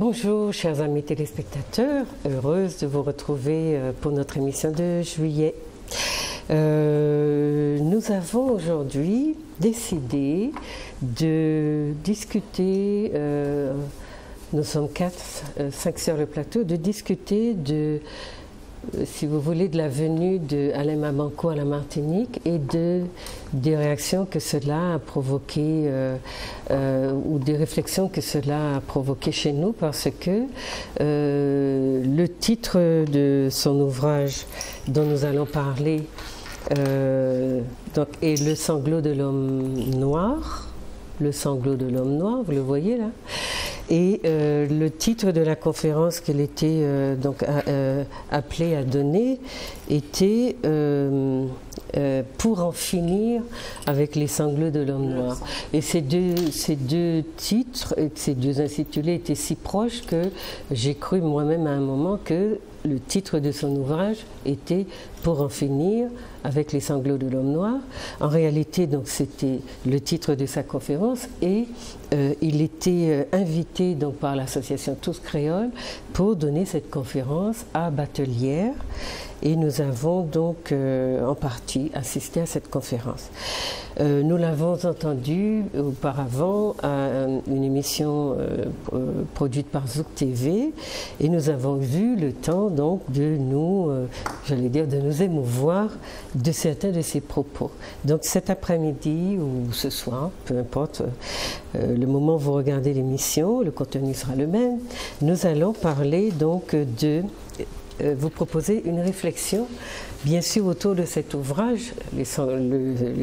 Bonjour chers amis téléspectateurs, heureuse de vous retrouver pour notre émission de juillet. Nous avons aujourd'hui décidé de discuter, nous sommes 5 sur le plateau, de discuter de, si vous voulez, de la venue d'Alain Mabankou à la Martinique et des réactions que cela a provoqué ou des réflexions que cela a provoqué chez nous, parce que le titre de son ouvrage dont nous allons parler est Le sanglot de l'homme noir. Le sanglot de l'homme noir, vous le voyez là. Et le titre de la conférence qu'elle était appelée à donner était Pour en finir avec les sanglots de l'homme noir. Et ces deux titres, ces deux intitulés étaient si proches que j'ai cru moi-même à un moment que le titre de son ouvrage était Pour en finir avec les sanglots de l'homme noir. En réalité, donc, c'était le titre de sa conférence et il était invité donc, par l'association Tous Créoles pour donner cette conférence à Batelière. Et nous avons donc en partie assisté à cette conférence. Nous l'avons entendu auparavant à une émission produite par Zouk TV et nous avons eu le temps donc de nous, de nous émouvoir de certains de ses propos. Donc cet après-midi ou ce soir, peu importe le moment où vous regardez l'émission, le contenu sera le même. Nous allons parler donc vous proposer une réflexion, bien sûr, autour de cet ouvrage, le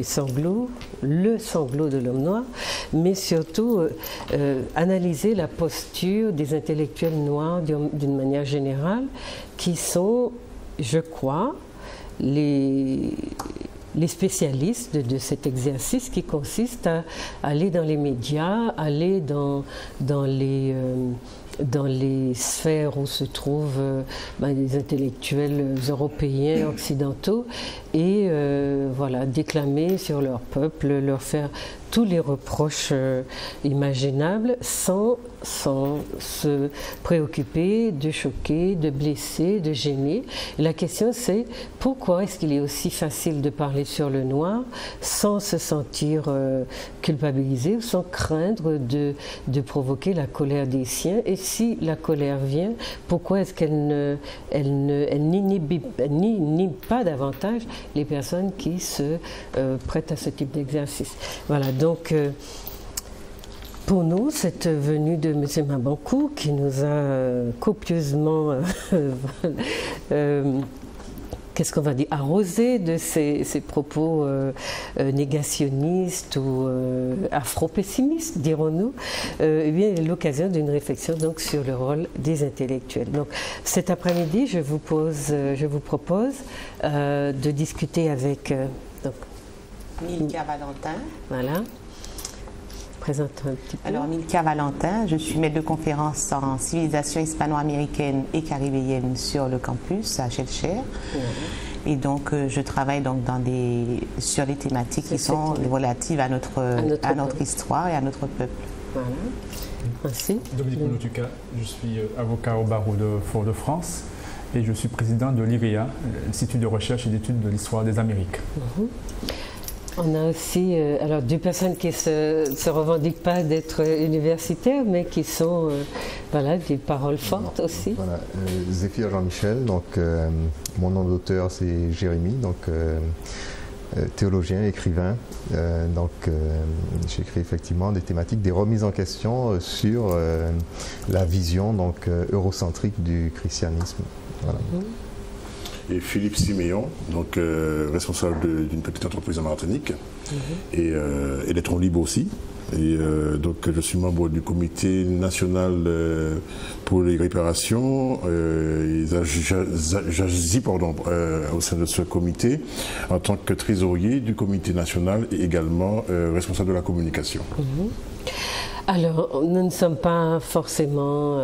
sanglot de l'homme noir, mais surtout analyser la posture des intellectuels noirs d'une manière générale, qui sont, je crois, les spécialistes de cet exercice qui consiste à aller dans les médias, aller dans les sphères où se trouvent les intellectuels européens, occidentaux, et déclamer sur leur peuple, leur faire tous les reproches imaginables sans se préoccuper de choquer, de blesser, de gêner. Et la question c'est pourquoi est-ce qu'il est aussi facile de parler sur le noir sans se sentir culpabilisé ou sans craindre de provoquer la colère des siens, et si la colère vient, pourquoi est-ce qu'elle n'inhibe pas davantage les personnes qui se prêtent à ce type d'exercice. Voilà, donc pour nous, cette venue de M. Mabankou qui nous a copieusement qu'est-ce qu'on va dire, arrosé de ces propos négationnistes ou afro-pessimistes, dirons-nous, l'occasion d'une réflexion donc, sur le rôle des intellectuels. Donc, cet après-midi, je vous propose de discuter avec Milka Valentin. Voilà. Présente un petit peu. Alors, Milka Valentin, je suis maître de conférence en civilisation hispano-américaine et caribéenne sur le campus à Schellcher. Et donc, je travaille donc sur les thématiques qui sont relatives à notre histoire et à notre peuple. Voilà. Merci. Dominique Monotuka, je suis avocat au barreau de Fort-de-France et je suis président de l'IREA, l'Institut de recherche et d'études de l'histoire des Amériques. On a aussi alors deux personnes qui se revendiquent pas d'être universitaires, mais qui sont des paroles fortes aussi. Voilà, Zéphir Jean-Michel, donc mon nom d'auteur c'est Jérémy, donc théologien, écrivain. J'écris effectivement des thématiques, des remises en question sur la vision donc eurocentrique du christianisme. Voilà. Et Philippe Siméon, donc responsable d'une petite entreprise en Martinique, et électron libre aussi. Et donc je suis membre du comité national pour les réparations, j'agis au sein de ce comité en tant que trésorier du comité national et également responsable de la communication. Alors, nous ne sommes pas forcément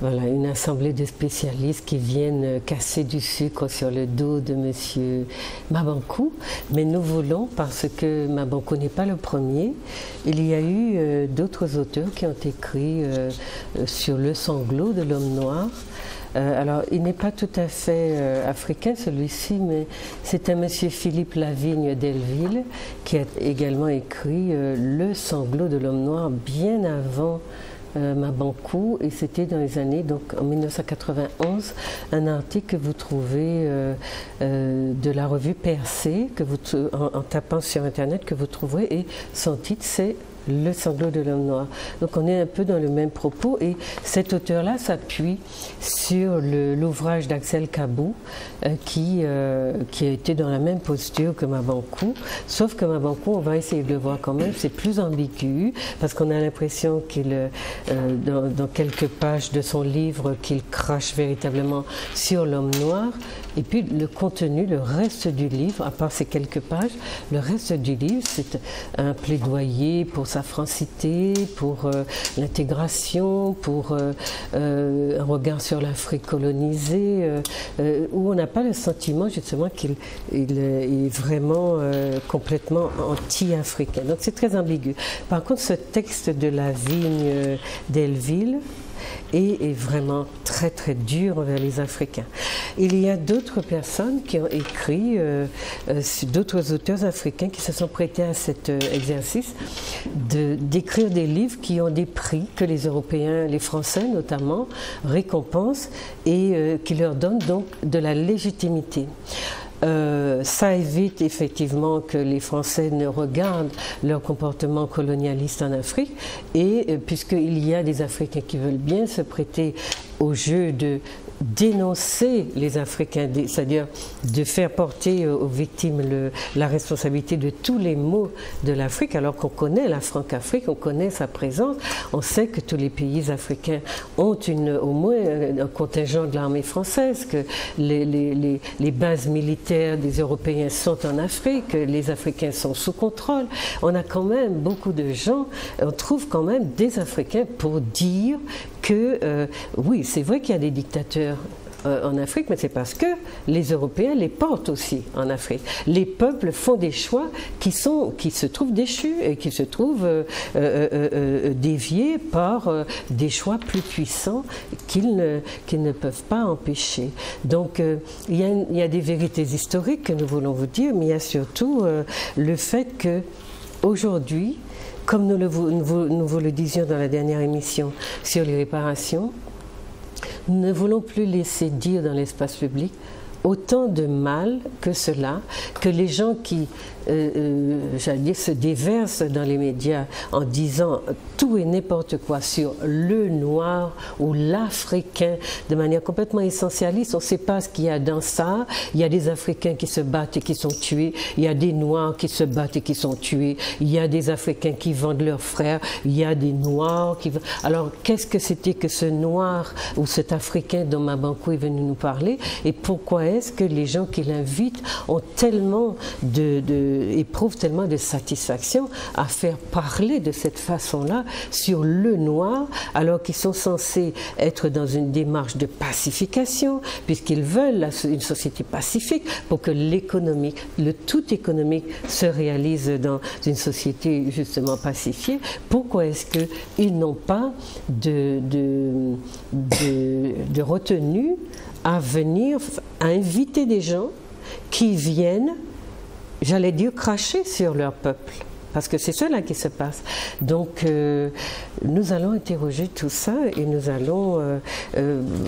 voilà, une assemblée de spécialistes qui viennent casser du sucre sur le dos de M. Mabankou, mais nous voulons, parce que Mabankou n'est pas le premier, il y a eu d'autres auteurs qui ont écrit sur le sanglot de l'homme noir. Alors, il n'est pas tout à fait africain celui-ci, mais c'est un monsieur Philippe Lavigne Delville qui a également écrit Le sanglot de l'homme noir bien avant Mabankou, et c'était dans les années, donc en 1991, un article que vous trouvez de la revue Percé, que vous, en tapant sur Internet, que vous trouverez, et son titre c'est Le sanglot de l'homme noir. Donc on est un peu dans le même propos, et cet auteur-là s'appuie sur l'ouvrage d'Axel Kabou qui a été dans la même posture que Mabankou, sauf que Mabankou, on va essayer de le voir quand même, c'est plus ambigu, parce qu'on a l'impression qu'il, dans quelques pages de son livre, qu'il crache véritablement sur l'homme noir, et puis le contenu, le reste du livre, à part ces quelques pages, le reste du livre, c'est un plaidoyer pour sa francité, pour l'intégration, pour un regard sur l'Afrique colonisée, où on n'a pas le sentiment justement qu'il est vraiment complètement anti-africain. Donc c'est très ambigu. Par contre, ce texte de Lavigne Delville est vraiment très très dur envers les Africains. Il y a d'autres personnes qui ont écrit, d'autres auteurs africains qui se sont prêtés à cet exercice d'écrire des livres qui ont des prix que les Européens, les Français notamment, récompensent et qui leur donnent donc de la légitimité. Ça évite effectivement que les Français ne regardent leur comportement colonialiste en Afrique, et puisqu'il y a des Africains qui veulent bien se prêter au jeu de dénoncer les Africains, c'est-à-dire de faire porter aux victimes la responsabilité de tous les maux de l'Afrique, alors qu'on connaît la Franc-Afrique, on connaît sa présence, on sait que tous les pays africains ont au moins un contingent de l'armée française, que les bases militaires des Européens sont en Afrique, que les Africains sont sous contrôle. On a quand même beaucoup de gens, on trouve quand même des Africains pour dire que oui, c'est vrai qu'il y a des dictateurs en Afrique, mais c'est parce que les Européens les portent aussi en Afrique. Les peuples font des choix qui se trouvent déchus et qui se trouvent déviés par des choix plus puissants qu'ils ne peuvent pas empêcher. Donc il y a des vérités historiques que nous voulons vous dire, mais il y a surtout le fait que aujourd'hui, comme nous vous le disions dans la dernière émission sur les réparations, nous ne voulons plus laisser dire dans l'espace public autant de mal que cela, que les gens qui, j'allais dire, se déversent dans les médias en disant tout et n'importe quoi sur le noir ou l'Africain de manière complètement essentialiste. On ne sait pas ce qu'il y a dans ça. Il y a des Africains qui se battent et qui sont tués. Il y a des Noirs qui se battent et qui sont tués. Il y a des Africains qui vendent leurs frères. Il y a des Noirs qui... Alors, qu'est-ce que c'était que ce Noir ou cet Africain dont Mabankou est venu nous parler, et pourquoi est-ce que les gens qui l'invitent ont tellement éprouvent tellement de satisfaction à faire parler de cette façon-là sur le noir, alors qu'ils sont censés être dans une démarche de pacification, puisqu'ils veulent une société pacifique pour que l'économique, le tout économique se réalise dans une société justement pacifiée. Pourquoi est-ce qu'ils n'ont pas de retenue à venir, à inviter des gens qui viennent, j'allais dire, cracher sur leur peuple, parce que c'est cela qui se passe. Donc, nous allons interroger tout ça et nous allons,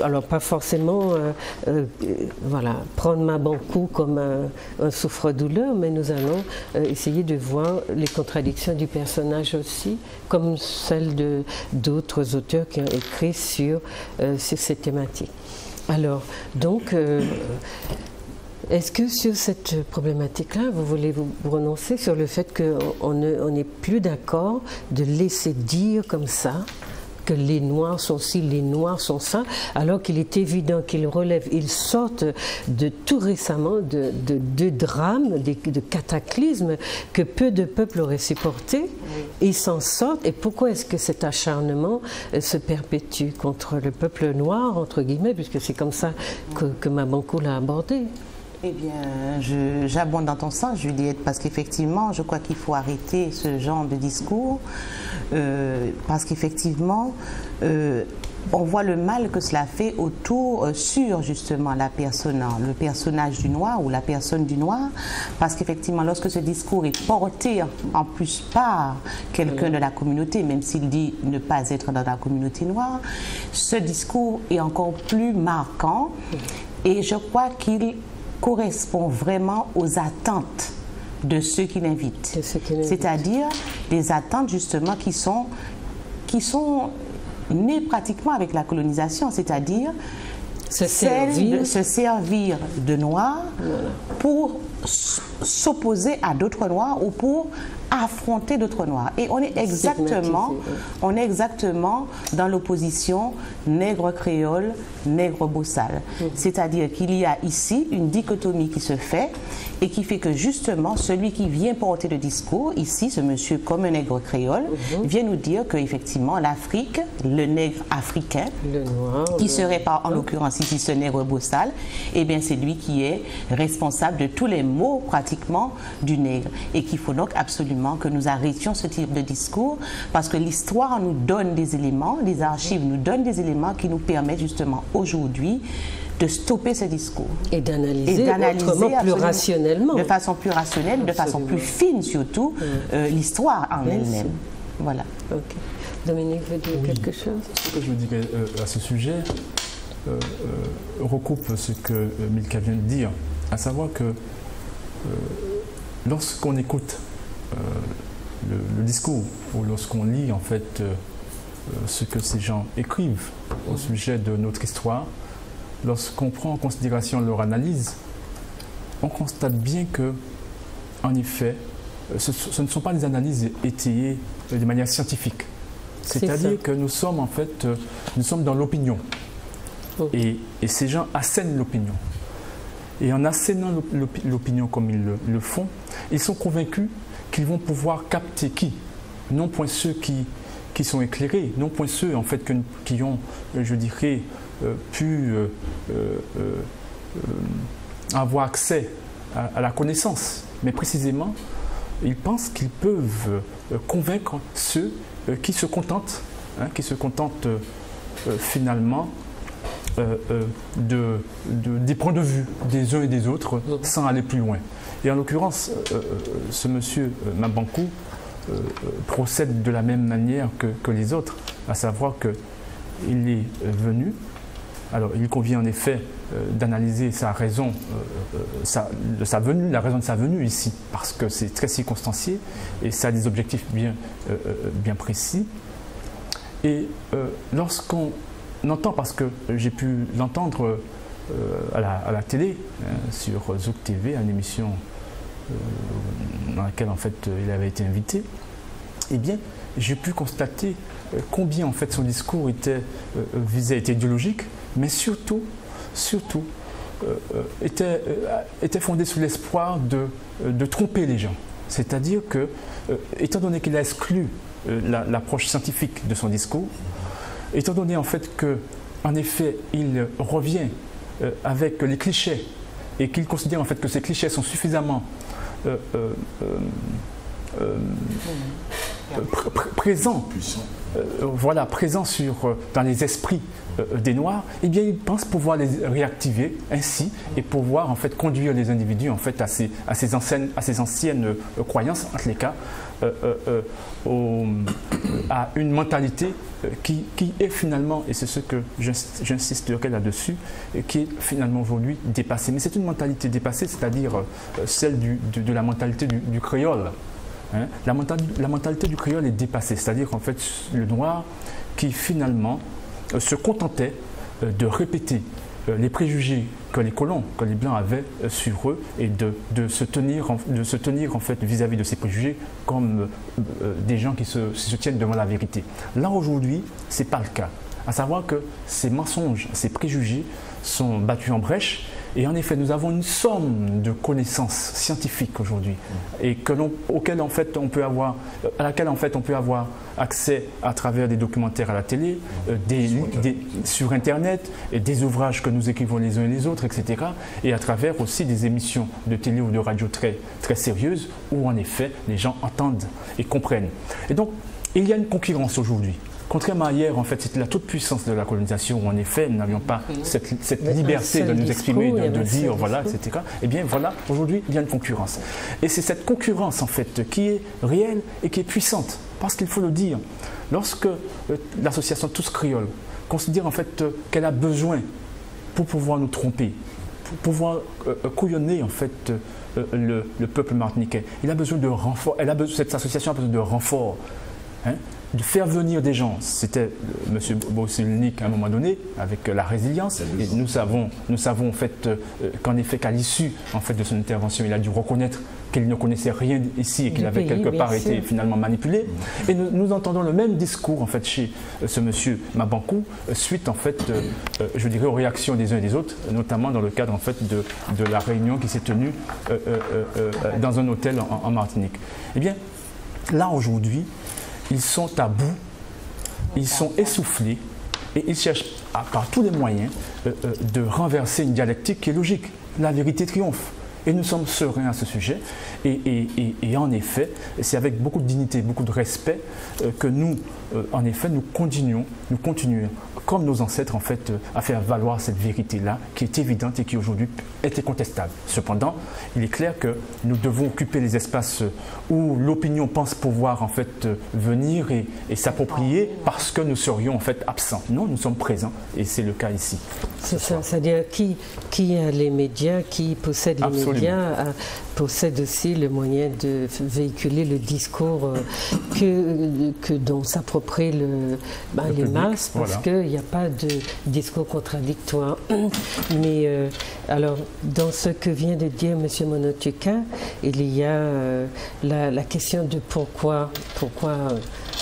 alors pas forcément, voilà, prendre Mabankou comme un souffre-douleur, mais nous allons essayer de voir les contradictions du personnage aussi, comme celles d'autres auteurs qui ont écrit sur cette thématique. Alors, donc, est-ce que sur cette problématique-là, vous voulez vous prononcer sur le fait qu'on n'est plus d'accord de laisser dire comme ça que les Noirs sont ci, les Noirs sont ça, alors qu'il est évident qu'ils relèvent, ils sortent de tout récemment de drames, de cataclysmes que peu de peuples auraient supportés, ils s'en sortent. Et pourquoi est-ce que cet acharnement se perpétue contre le peuple noir, entre guillemets, puisque c'est comme ça que Mabankou l'a abordé? Eh bien, j'abonde dans ton sens, Juliette, parce qu'effectivement, je crois qu'il faut arrêter ce genre de discours, parce qu'effectivement, on voit le mal que cela fait autour, sur justement la personne, le personnage du noir ou la personne du noir, parce qu'effectivement, lorsque ce discours est porté en plus par quelqu'un de la communauté, même s'il dit ne pas être dans la communauté noire, ce discours est encore plus marquant et je crois qu'il correspond vraiment aux attentes de ceux qui l'invitent. C'est-à-dire des attentes justement qui sont nées pratiquement avec la colonisation, c'est-à-dire celle de se servir de noirs pour s'opposer à d'autres noirs ou pour affronter d'autres noirs. Et on est exactement dans l'opposition nègre-créole, nègre-bossal. C'est-à-dire qu'il y a ici une dichotomie qui se fait et qui fait que justement celui qui vient porter le discours, ici ce monsieur comme un nègre créole, vient nous dire qu'effectivement l'Afrique, le nègre africain, le noir, qui serait pas en l'occurrence ici ce nègre bossal, eh bien c'est lui qui est responsable de tous les maux pratiquement du nègre et qu'il faut donc absolument que nous arrêtions ce type de discours parce que l'histoire nous donne des éléments, les archives nous donnent des éléments qui nous permettent justement aujourd'hui de stopper ce discours. Et d'analyser autrement, plus rationnellement. De façon plus rationnelle, de façon plus fine surtout, l'histoire en elle-même. Voilà. Ok. Dominique veut dire quelque chose? Ce que je dirais à ce sujet recoupe ce que Milka vient de dire, à savoir que lorsqu'on écoute le discours ou lorsqu'on lit en fait ce que ces gens écrivent au sujet de notre histoire, lorsqu'on prend en considération leur analyse, on constate bien que, en effet, ce ne sont pas des analyses étayées de manière scientifique. C'est-à-dire que nous sommes en fait, nous sommes dans l'opinion. Et ces gens assènent l'opinion. Et en assénant l'opinion comme ils le font, ils sont convaincus qu'ils vont pouvoir capter qui? Non point ceux qui sont éclairés, non point ceux en fait qui ont, je dirais, pu avoir accès à la connaissance, mais précisément, ils pensent qu'ils peuvent convaincre ceux qui se contentent, finalement des points de vue des uns et des autres sans aller plus loin. Et en l'occurrence, ce monsieur Mabankou procède de la même manière que les autres, à savoir qu'il est venu. Alors, il convient en effet d'analyser sa raison, la raison de sa venue ici, parce que c'est très circonstancié et ça a des objectifs bien précis. Et lorsqu'on entend, parce que j'ai pu l'entendre à la télé, sur Zouk TV, à une émission dans laquelle en fait il avait été invité, eh bien, j'ai pu constater combien en fait son discours était idéologique, mais surtout était fondé sur l'espoir de tromper les gens. C'est-à-dire que, étant donné qu'il a exclu l'approche scientifique de son discours, étant donné en fait que, en effet, il revient avec les clichés et qu'il considère en fait que ces clichés sont suffisamment présents, présents dans les esprits des Noirs, eh bien, ils pensent pouvoir les réactiver ainsi et pouvoir en fait conduire les individus en fait à ces anciennes croyances, en tous les cas, à une mentalité qui est finalement, et c'est ce que j'insisterai là-dessus, qui est finalement aujourd'hui dépassée. Mais c'est une mentalité dépassée, c'est-à-dire celle de la mentalité du créole. Hein. La mentalité du créole est dépassée, c'est-à-dire qu'en fait, le noir qui finalement se contentait de répéter les préjugés que les colons, que les blancs avaient sur eux et de se tenir en fait vis-à-vis de ces préjugés comme des gens qui se tiennent devant la vérité. Là aujourd'hui, c'est pas le cas. À savoir que ces mensonges, ces préjugés sont battus en brèche Et en effet, nous avons une somme de connaissances scientifiques aujourd'hui et à laquelle en fait on peut avoir accès à travers des documentaires à la télé, sur Internet, et des ouvrages que nous écrivons les uns et les autres, etc. Et à travers aussi des émissions de télé ou de radio très, très sérieuses où en effet les gens entendent et comprennent. Et donc, il y a une concurrence aujourd'hui. Contrairement à hier, en fait, c'était la toute-puissance de la colonisation où, en effet, nous n'avions pas cette liberté de nous exprimer, de dire, voilà, etc. Eh bien, voilà, aujourd'hui, il y a une concurrence. Et c'est cette concurrence, en fait, qui est réelle et qui est puissante. Parce qu'il faut le dire, lorsque l'association Tous Créoles considère, en fait, qu'elle a besoin, pour pouvoir nous tromper, pour pouvoir couillonner, en fait, le peuple martiniquais, il a besoin de renfort, cette association a besoin de renfort. Hein, de faire venir des gens. C'était M. Boris-Cyrulnik à un moment donné, avec la résilience. Et nous savons en fait, qu'en effet, qu'à l'issue en fait, de son intervention, il a dû reconnaître qu'il ne connaissait rien ici et qu'il avait quelque part été finalement manipulé. Et nous entendons le même discours en fait, chez ce monsieur Mabankou, suite en fait, je dirais, aux réactions des uns et des autres, notamment dans le cadre en fait, de la réunion qui s'est tenue dans un hôtel en Martinique. Eh bien, là aujourd'hui, ils sont à bout, ils sont essoufflés et ils cherchent par tous les moyens de renverser une dialectique qui est logique. La vérité triomphe. Et nous sommes sereins à ce sujet. Et en effet, c'est avec beaucoup de dignité, beaucoup de respect que nous, en effet, nous continuons, comme nos ancêtres, en fait, à faire valoir cette vérité-là, qui est évidente et qui aujourd'hui est incontestable. Cependant, il est clair que nous devons occuper les espaces où l'opinion pense pouvoir, en fait, venir et s'approprier parce que nous serions, en fait, absents. Non, nous sommes présents et c'est le cas ici. C'est ça, c'est-à-dire qui a les médias, qui possède les médias, possède aussi le moyen de véhiculer le discours dont s'approprient les masses, parce qu'il n'y a pas de discours contradictoire. Mais alors, dans ce que vient de dire M. Monotuka, il y a la question de pourquoi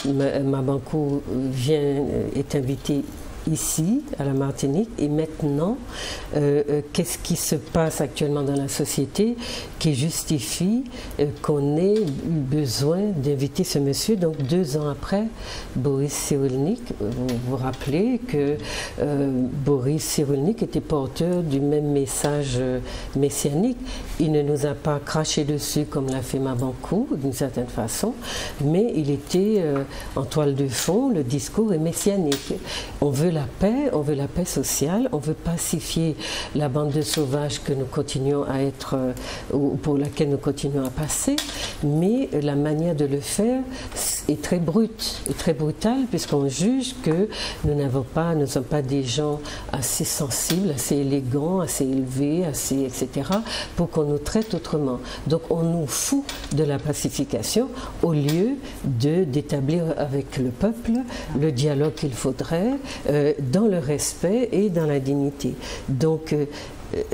Mabankou est invité ici, à la Martinique, et maintenant, qu'est-ce qui se passe actuellement dans la société qui justifie qu'on ait eu besoin d'inviter ce monsieur, donc 2 ans après Boris Cyrulnik. Vous vous rappelez que Boris Cyrulnik était porteur du même message messianique. Il ne nous a pas craché dessus comme l'a fait Mabankou, d'une certaine façon, mais il était en toile de fond, le discours est messianique. On veut la paix sociale, on veut pacifier la bande de sauvages que nous continuons à être, pour laquelle nous continuons à passer, mais la manière de le faire est très brute, et très brutale, puisqu'on juge que nous ne sommes pas des gens assez sensibles, assez élégants, assez élevés, etc., pour qu'on nous traite autrement. Donc on nous fout de la pacification au lieu d'établir avec le peuple le dialogue qu'il faudrait, dans le respect et dans la dignité. Donc,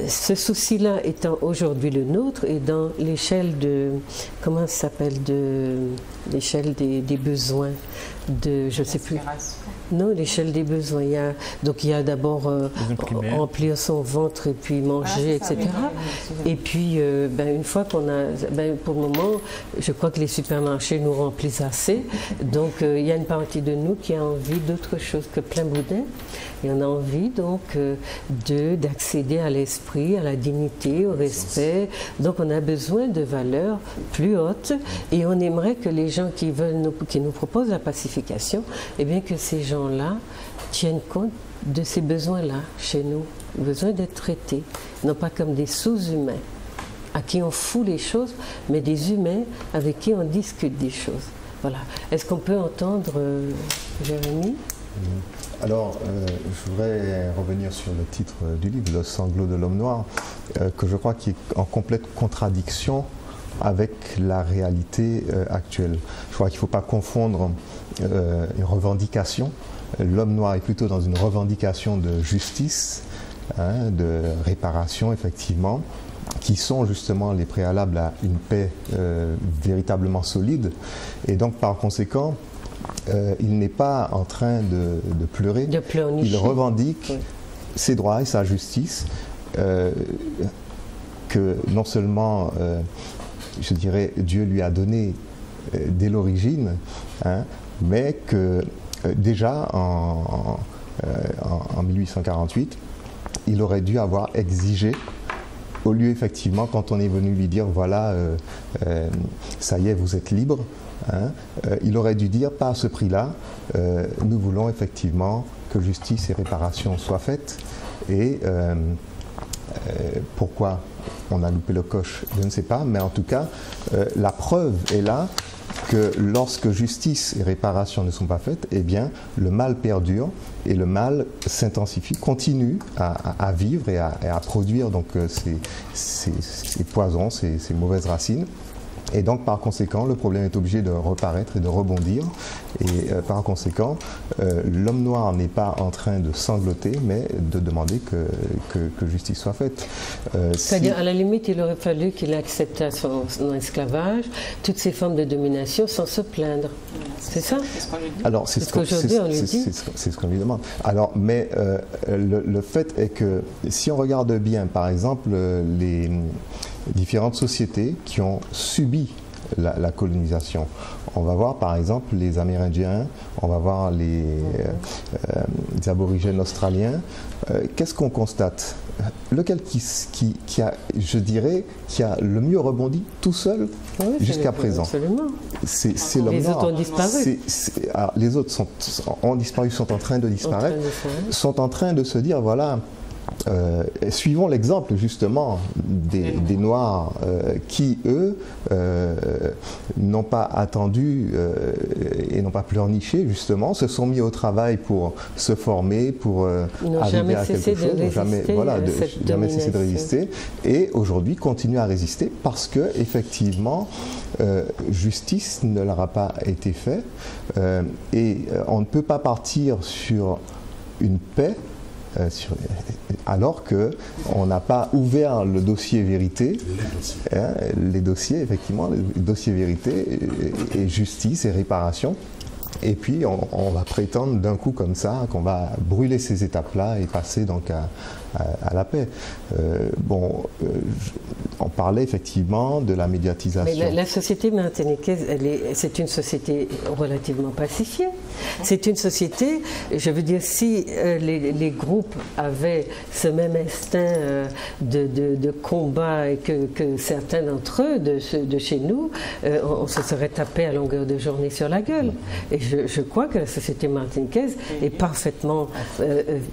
ce souci-là étant aujourd'hui le nôtre et dans l'échelle de, comment ça s'appelle, l'échelle des besoins, je ne sais plus. Non, l'échelle des besoins. Il y a d'abord remplir son ventre et puis manger, etc. Et puis, une fois qu'on a... pour le moment, je crois que les supermarchés nous remplissent assez. Donc, il y a une partie de nous qui a envie d'autre chose que plein boudin. Et on a envie, donc, d'accéder à l'esprit, à la dignité, au respect. Donc, on a besoin de valeurs plus hautes. Et on aimerait que les gens qui nous proposent la pacification, eh bien, que ces gens-là tiennent compte de ces besoins-là chez nous, besoin d'être traités, non pas comme des sous-humains à qui on fout les choses, mais des humains avec qui on discute des choses. Voilà. Est-ce qu'on peut entendre Jérémy ? Alors, je voudrais revenir sur le titre du livre, Le sanglot de l'homme noir, que je crois qu'il est en complète contradiction avec la réalité actuelle. Je crois qu'il ne faut pas confondre une revendication. L'homme noir est plutôt dans une revendication de justice, de réparation, effectivement, qui sont justement les préalables à une paix véritablement solide. Et donc, par conséquent, il n'est pas en train de pleurer. Il revendique ses droits et sa justice. que non seulement, je dirais, Dieu lui a donné dès l'origine, hein, mais que déjà en 1848, il aurait dû avoir exigé, au lieu effectivement, quand on est venu lui dire voilà, ça y est, vous êtes libre, hein, il aurait dû dire pas à ce prix-là, nous voulons effectivement que justice et réparation soient faites. Et pourquoi on a loupé le coche, je ne sais pas, mais en tout cas, la preuve est là que lorsque justice et réparation ne sont pas faites, eh bien, le mal perdure et le mal s'intensifie, continue à vivre et à produire donc, ces poisons, ces mauvaises racines. Et donc, par conséquent, le problème est obligé de reparaître et de rebondir. Et par conséquent, l'homme noir n'est pas en train de sangloter, mais de demander que justice soit faite. C'est-à-dire, à la limite, il aurait fallu qu'il accepte son esclavage, toutes ces formes de domination, sans se plaindre. C'est ça? Alors, c'est ce qu'on lui demande. Alors, mais le fait est que, si on regarde bien, par exemple, les différentes sociétés qui ont subi la colonisation. On va voir par exemple les Amérindiens, on va voir les aborigènes australiens. Qu'est-ce qu'on constate? Lequel qui a, je dirais, qui a le mieux rebondi tout seul jusqu'à présent? Absolument. C'est l'homme noir. Les autres ont disparu. Alors, les autres ont disparu, sont en train de disparaître, sont en train de se dire voilà. Suivons l'exemple justement des Noirs qui, eux, n'ont pas attendu et n'ont pas pleurniché justement, se sont mis au travail pour se former, pour arriver à quelque chose, n'ont jamais cessé de résister et aujourd'hui continuent à résister parce que effectivement justice ne leur a pas été faite et on ne peut pas partir sur une paix alors qu'on n'a pas ouvert le dossier vérité, les dossiers effectivement, les dossiers vérité et justice et réparation. Et puis on va prétendre d'un coup comme ça qu'on va brûler ces étapes-là et passer donc à la paix. On parlait effectivement de la médiatisation. Mais la société martiniquaise, c'est une société relativement pacifiée. C'est une société, je veux dire, si les groupes avaient ce même instinct de combat et que certains d'entre eux, de chez nous, on se serait tapé à longueur de journée sur la gueule. Et je crois que la société martiniquaise est parfaitement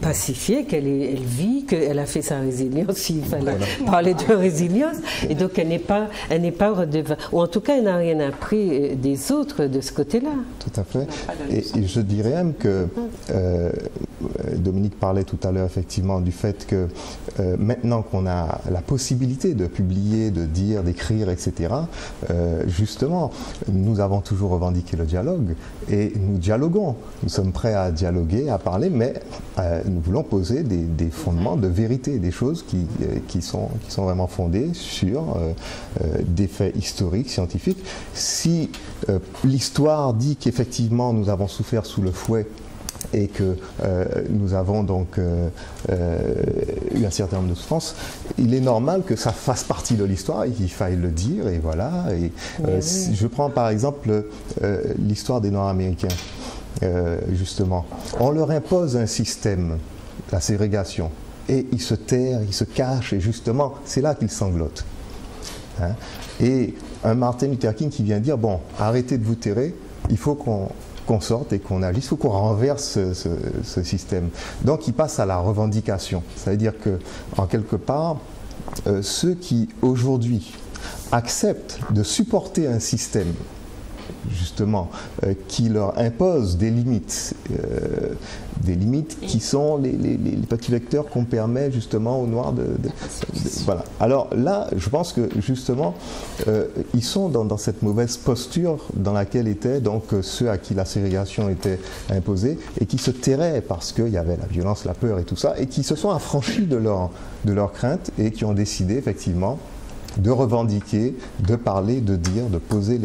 pacifiée, qu'elle vit, qu'elle a fait sa résilience, s'il fallait parler de résilience, et donc elle n'est pas redevable, ou en tout cas elle n'a rien appris des autres de ce côté-là. Tout à fait. Et je dirais même que Dominique parlait tout à l'heure effectivement du fait que maintenant qu'on a la possibilité de publier, de dire, d'écrire, etc., justement, nous avons toujours revendiqué le dialogue et nous dialoguons. Nous sommes prêts à dialoguer, à parler, mais nous voulons poser des fondements de vérité, des choses qui sont vraiment fondées sur des faits historiques, scientifiques. Si l'histoire dit qu'effectivement nous avons souffert sous le fouet et que nous avons donc eu un certain nombre de souffrances, il est normal que ça fasse partie de l'histoire et qu'il faille le dire, et voilà. Et, si je prends par exemple l'histoire des Noirs américains, justement. On leur impose un système, la ségrégation, et ils se terrent, ils se cachent, et justement, c'est là qu'ils sanglotent. Hein? Et un Martin Luther King qui vient dire, bon, arrêtez de vous terrer, il faut qu'on sorte et qu'on agisse, il faut qu'on renverse ce système. Donc il passe à la revendication. Ça veut dire que, en quelque part, ceux qui aujourd'hui acceptent de supporter un système, justement, qui leur impose des limites qui sont les petits vecteurs qu'on permet justement aux Noirs voilà. Alors là, je pense que justement, ils sont dans cette mauvaise posture dans laquelle étaient donc ceux à qui la ségrégation était imposée et qui se tairaient parce qu'il y avait la violence, la peur et tout ça, et qui se sont affranchis de leurs craintes et qui ont décidé effectivement de revendiquer, de parler, de dire, de poser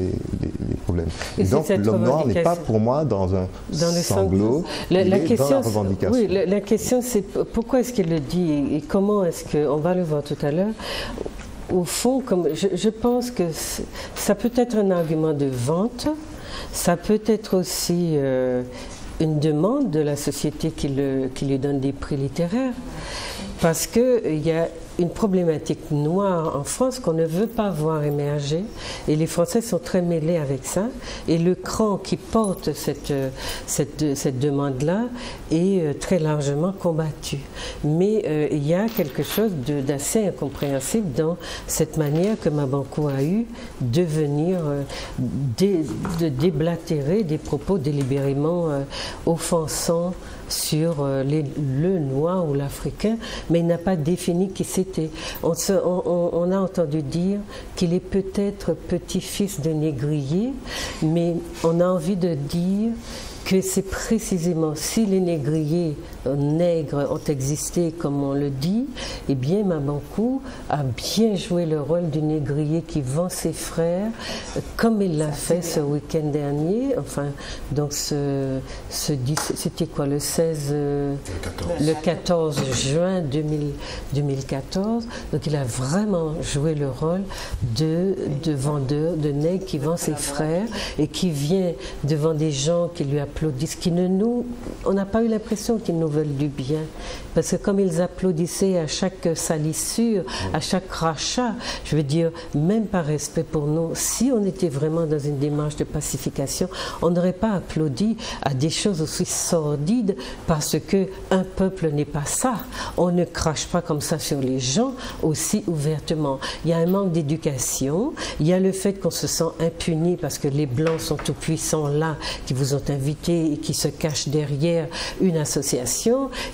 problème. Et donc l'homme noir n'est pas pour moi dans un sanglot, la question, dans la revendication. Oui, la question c'est pourquoi est-ce qu'il le dit et comment est-ce que, on va le voir tout à l'heure, au fond, comme je pense que ça peut être un argument de vente, ça peut être aussi une demande de la société qui lui donne des prix littéraires, parce qu'il y a une problématique noire en France qu'on ne veut pas voir émerger, et les Français sont très mêlés avec ça, et le cran qui porte cette demande-là est très largement combattu. Mais il y a quelque chose d'assez incompréhensible dans cette manière que Mabankou a eu de venir de déblatérer des propos délibérément offensants sur le noir ou l'africain, mais il n'a pas défini qui c'était. On a entendu dire qu'il est peut-être petit-fils de négrier, mais on a envie de dire que c'est précisément si les négriers nègres ont existé comme on le dit, eh bien Mabankou a bien joué le rôle du négrier qui vend ses frères, comme il l'a fait ce week-end dernier. Enfin, donc c'était quoi, le 14 juin 2014. Donc il a vraiment joué le rôle de vendeur, de nègre qui vend ses frères et qui vient devant des gens qui lui applaudissent, on n'a pas eu l'impression qu'ils nous veulent du bien, parce que comme ils applaudissaient à chaque salissure, à chaque crachat, je veux dire, même par respect pour nous, si on était vraiment dans une démarche de pacification, on n'aurait pas applaudi à des choses aussi sordides, parce que un peuple n'est pas ça. On ne crache pas comme ça sur les gens aussi ouvertement. Il y a un manque d'éducation, il y a le fait qu'on se sent impuni parce que les Blancs sont tout puissants là, qui vous ont invité et qui se cachent derrière une association.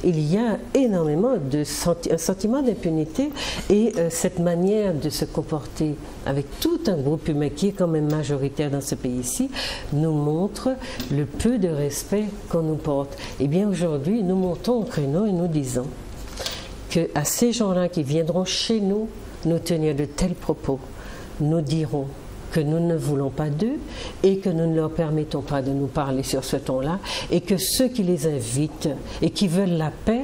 Il y a énormément un sentiment d'impunité, et cette manière de se comporter avec tout un groupe humain qui est quand même majoritaire dans ce pays-ci nous montre le peu de respect qu'on nous porte. Eh bien aujourd'hui, nous montons au créneau et nous disons qu'à ces gens-là qui viendront chez nous tenir de tels propos, nous dirons que nous ne voulons pas d'eux et que nous ne leur permettons pas de nous parler sur ce ton-là, et que ceux qui les invitent et qui veulent la paix,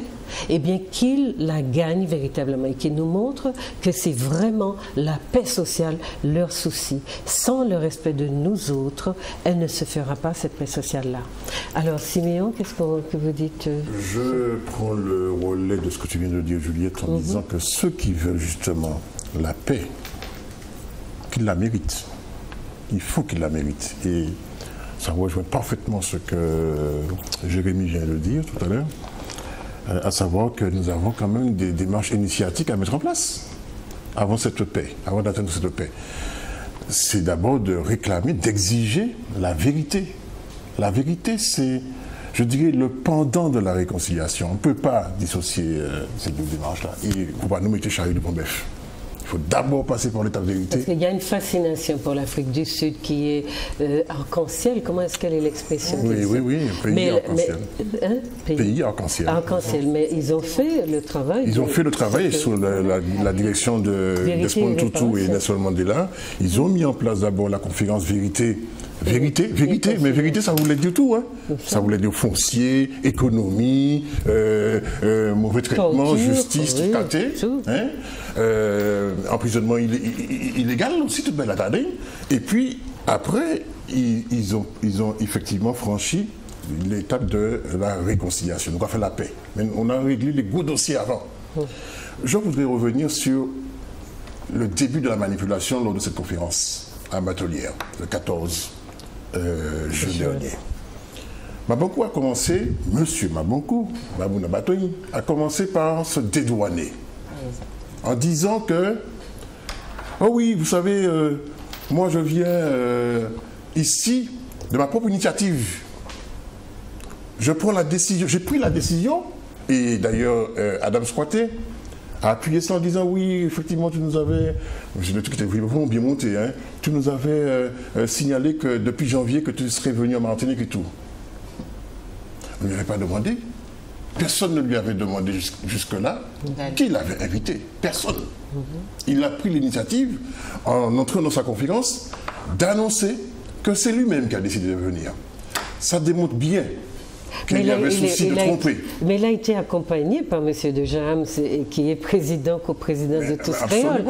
eh bien qu'ils la gagnent véritablement et qu'ils nous montrent que c'est vraiment la paix sociale leur souci. Sans le respect de nous autres, elle ne se fera pas, cette paix sociale-là. Alors Siméon, qu'est-ce que vous dites? Je prends le relais de ce que tu viens de dire, Juliette, en disant que ceux qui veulent justement la paix, qu'ils la méritent. Il faut qu'ils la méritent. Et ça rejoint parfaitement ce que Jérémy vient de dire tout à l'heure, à savoir que nous avons quand même des démarches initiatiques à mettre en place avant cette paix, avant d'atteindre cette paix. C'est d'abord de réclamer, d'exiger la vérité. La vérité, c'est, je dirais, le pendant de la réconciliation. On ne peut pas dissocier ces deux démarches-là. Et il ne faut pas nous mettre charrue devant bœuf. Il faut d'abord passer par l'état de vérité. Parce qu'il y a une fascination pour l'Afrique du Sud qui est arc-en-ciel. Comment est-ce qu'elle est l'expression? Oui, pays arc-en-ciel. Pays arc-en-ciel. Arc-en-ciel, mais ils ont fait le travail. Ils ont fait le travail sous la direction d'Esmond Tutu et Nelson Mandela. Ils ont mis en place d'abord la conférence Vérité. Vérité, mais vérité, ça voulait dire tout. Hein. Ça voulait dire foncier, économie, mauvais traitement, torture, justice, emprisonnement illégal aussi, toute belle attardée. Et puis, après, ils ont effectivement franchi l'étape de la réconciliation. Donc, on a fait la paix. Mais on a réglé les gros dossiers avant. Je voudrais revenir sur le début de la manipulation lors de cette conférence à Batelière, le 14 juin dernier. Mabankou a commencé, monsieur Mabankou, Mabouna Batoyi, a commencé par se dédouaner en disant que, oh oui, vous savez, moi je viens ici de ma propre initiative. Je prends la décision, j'ai pris la décision, et d'ailleurs Adam Squaté a appuyé ça en disant oui, effectivement, tu nous avais, le truc était vraiment bien monté, hein, tu nous avais signalé que depuis janvier que tu serais venu en Martinique et tout. On ne lui avait pas demandé. Personne ne lui avait demandé jusque-là qui l'avait invité. Personne. Il a pris l'initiative, en entrant dans sa conférence, d'annoncer que c'est lui-même qui a décidé de venir. Ça démontre bien qu'il y avait souci de tromper. Mais il a été accompagné par M. de Jaham, qui est coprésident de Tous Créoles.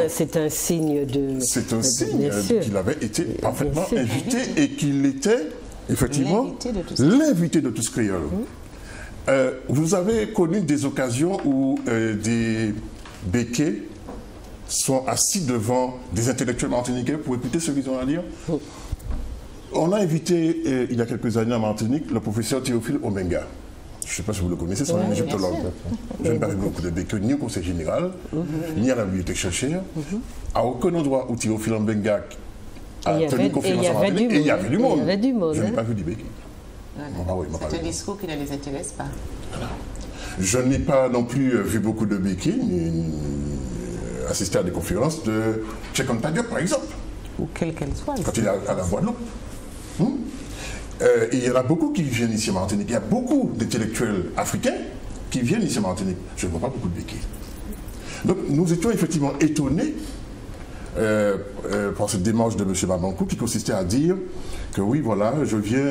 C'est un signe de... C'est un signe qu'il avait été parfaitement invité et qu'il était effectivement l'invité de Tous Créoles. Vous avez connu des occasions où des béquets sont assis devant des intellectuels martiniquais pour écouter ce qu'ils ont à dire. On a invité, il y a quelques années en Martinique, le professeur Théophile Omenga. Je ne sais pas si vous le connaissez, c'est un égyptologue. Je ne parle beaucoup de béquets, ni au Conseil général, ni à la bibliothèque chercheur. À aucun endroit où Théophile Omenga a tenu conférence en Martinique, et il y avait du monde. Je n'ai pas vu des béquets. C'est un discours qui ne les intéresse pas. Je n'ai pas non plus vu beaucoup de béquets, ni assisté à des conférences de Cheikh Anta Diop, par exemple. Ou quelle qu'elle soit. Quand il est à la Guadeloupe. Il y en a beaucoup qui viennent ici en Martinique. Il y a beaucoup d'intellectuels africains qui viennent ici en Martinique. Je ne vois pas beaucoup de béquets. Donc nous étions effectivement étonnés par cette démarche de M. Mabankou qui consistait à dire que oui, voilà, je viens...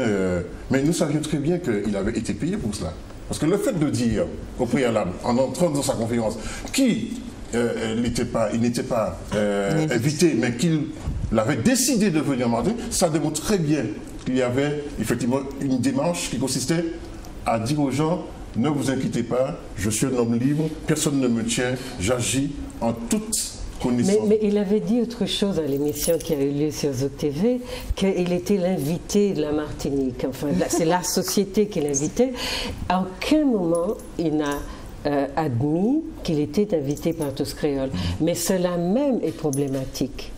mais nous savions très bien qu'il avait été payé pour cela. Parce que le fait de dire au préalable, en entrant dans sa conférence, il n'était pas invité, mais qu'il avait décidé de venir en Martinique, ça démontre très bien qu'il y avait effectivement une démarche qui consistait à dire aux gens, ne vous inquiétez pas, je suis un homme libre, personne ne me tient, j'agis en toute connaissance. Mais il avait dit autre chose à l'émission qui a eu lieu sur ZOTV, qu'il était l'invité de la Martinique. Enfin, c'est la société qui l'invitait. À aucun moment, il n'a admis qu'il était invité par Tous Créoles. Mais cela même est problématique.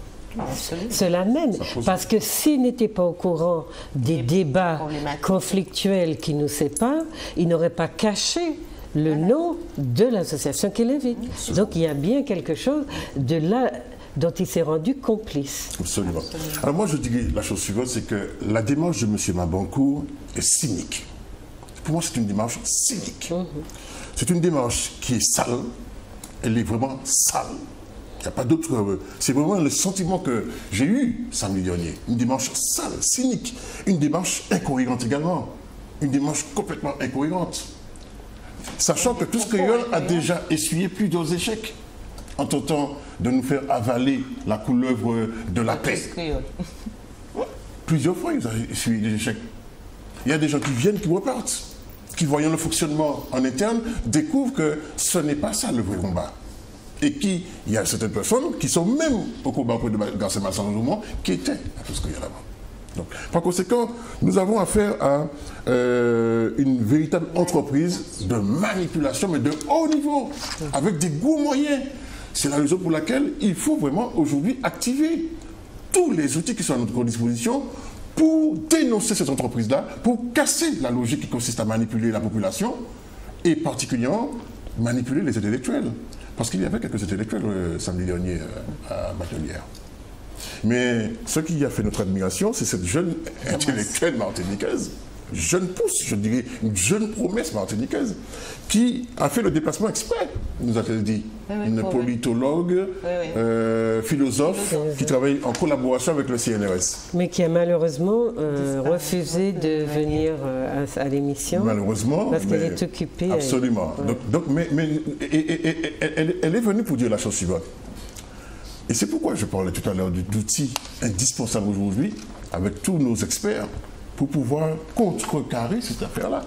Cela même, parce que s'il n'était pas au courant des débats conflictuels qui nous séparent, il n'aurait pas caché le nom de l'association qui l'invite. Donc il y a bien quelque chose de là dont il s'est rendu complice. Absolument. Alors moi je dis la chose suivante, c'est que la démarche de M. Mabankou est cynique. Pour moi c'est une démarche cynique. C'est une démarche qui est sale, elle est vraiment sale. Il n'y a pas d'autre... C'est vraiment le sentiment que j'ai eu samedi dernier. Une démarche sale, cynique. Une démarche incohérente également. Une démarche complètement incohérente. Sachant que Tous Créoles a déjà essuyé plusieurs échecs en tentant de nous faire avaler la couleuvre de la paix. Plusieurs fois, ils ont essuyé des échecs. Il y a des gens qui viennent, qui repartent, qui, voyant le fonctionnement en interne, découvrent que ce n'est pas ça le vrai combat. Et il y a certaines personnes qui sont même au combat auprès de Garcés Malsang qui étaient à Tous Créoles là-bas. Donc, par conséquent, nous avons affaire à une véritable entreprise de manipulation, mais de haut niveau, avec des gros moyens. C'est la raison pour laquelle il faut vraiment aujourd'hui activer tous les outils qui sont à notre disposition pour dénoncer cette entreprise-là, pour casser la logique qui consiste à manipuler la population et particulièrement manipuler les intellectuels. Parce qu'il y avait quelques intellectuels samedi dernier à Batelière. Mais ce qui a fait notre admiration, c'est cette jeune intellectuelle martiniquaise, jeune pousse, je dirais, une jeune promesse martiniquaise, qui a fait le déplacement exprès, nous a-t-elle dit. Une politologue, philosophe, qui travaille en collaboration avec le CNRS. Mais qui a malheureusement refusé de venir à l'émission. Malheureusement. Parce qu'elle est occupée. Absolument. Donc, elle est venue pour dire la chose suivante. Et c'est pourquoi je parlais tout à l'heure d'outils indispensables aujourd'hui, avec tous nos experts, pour pouvoir contrecarrer cette affaire-là.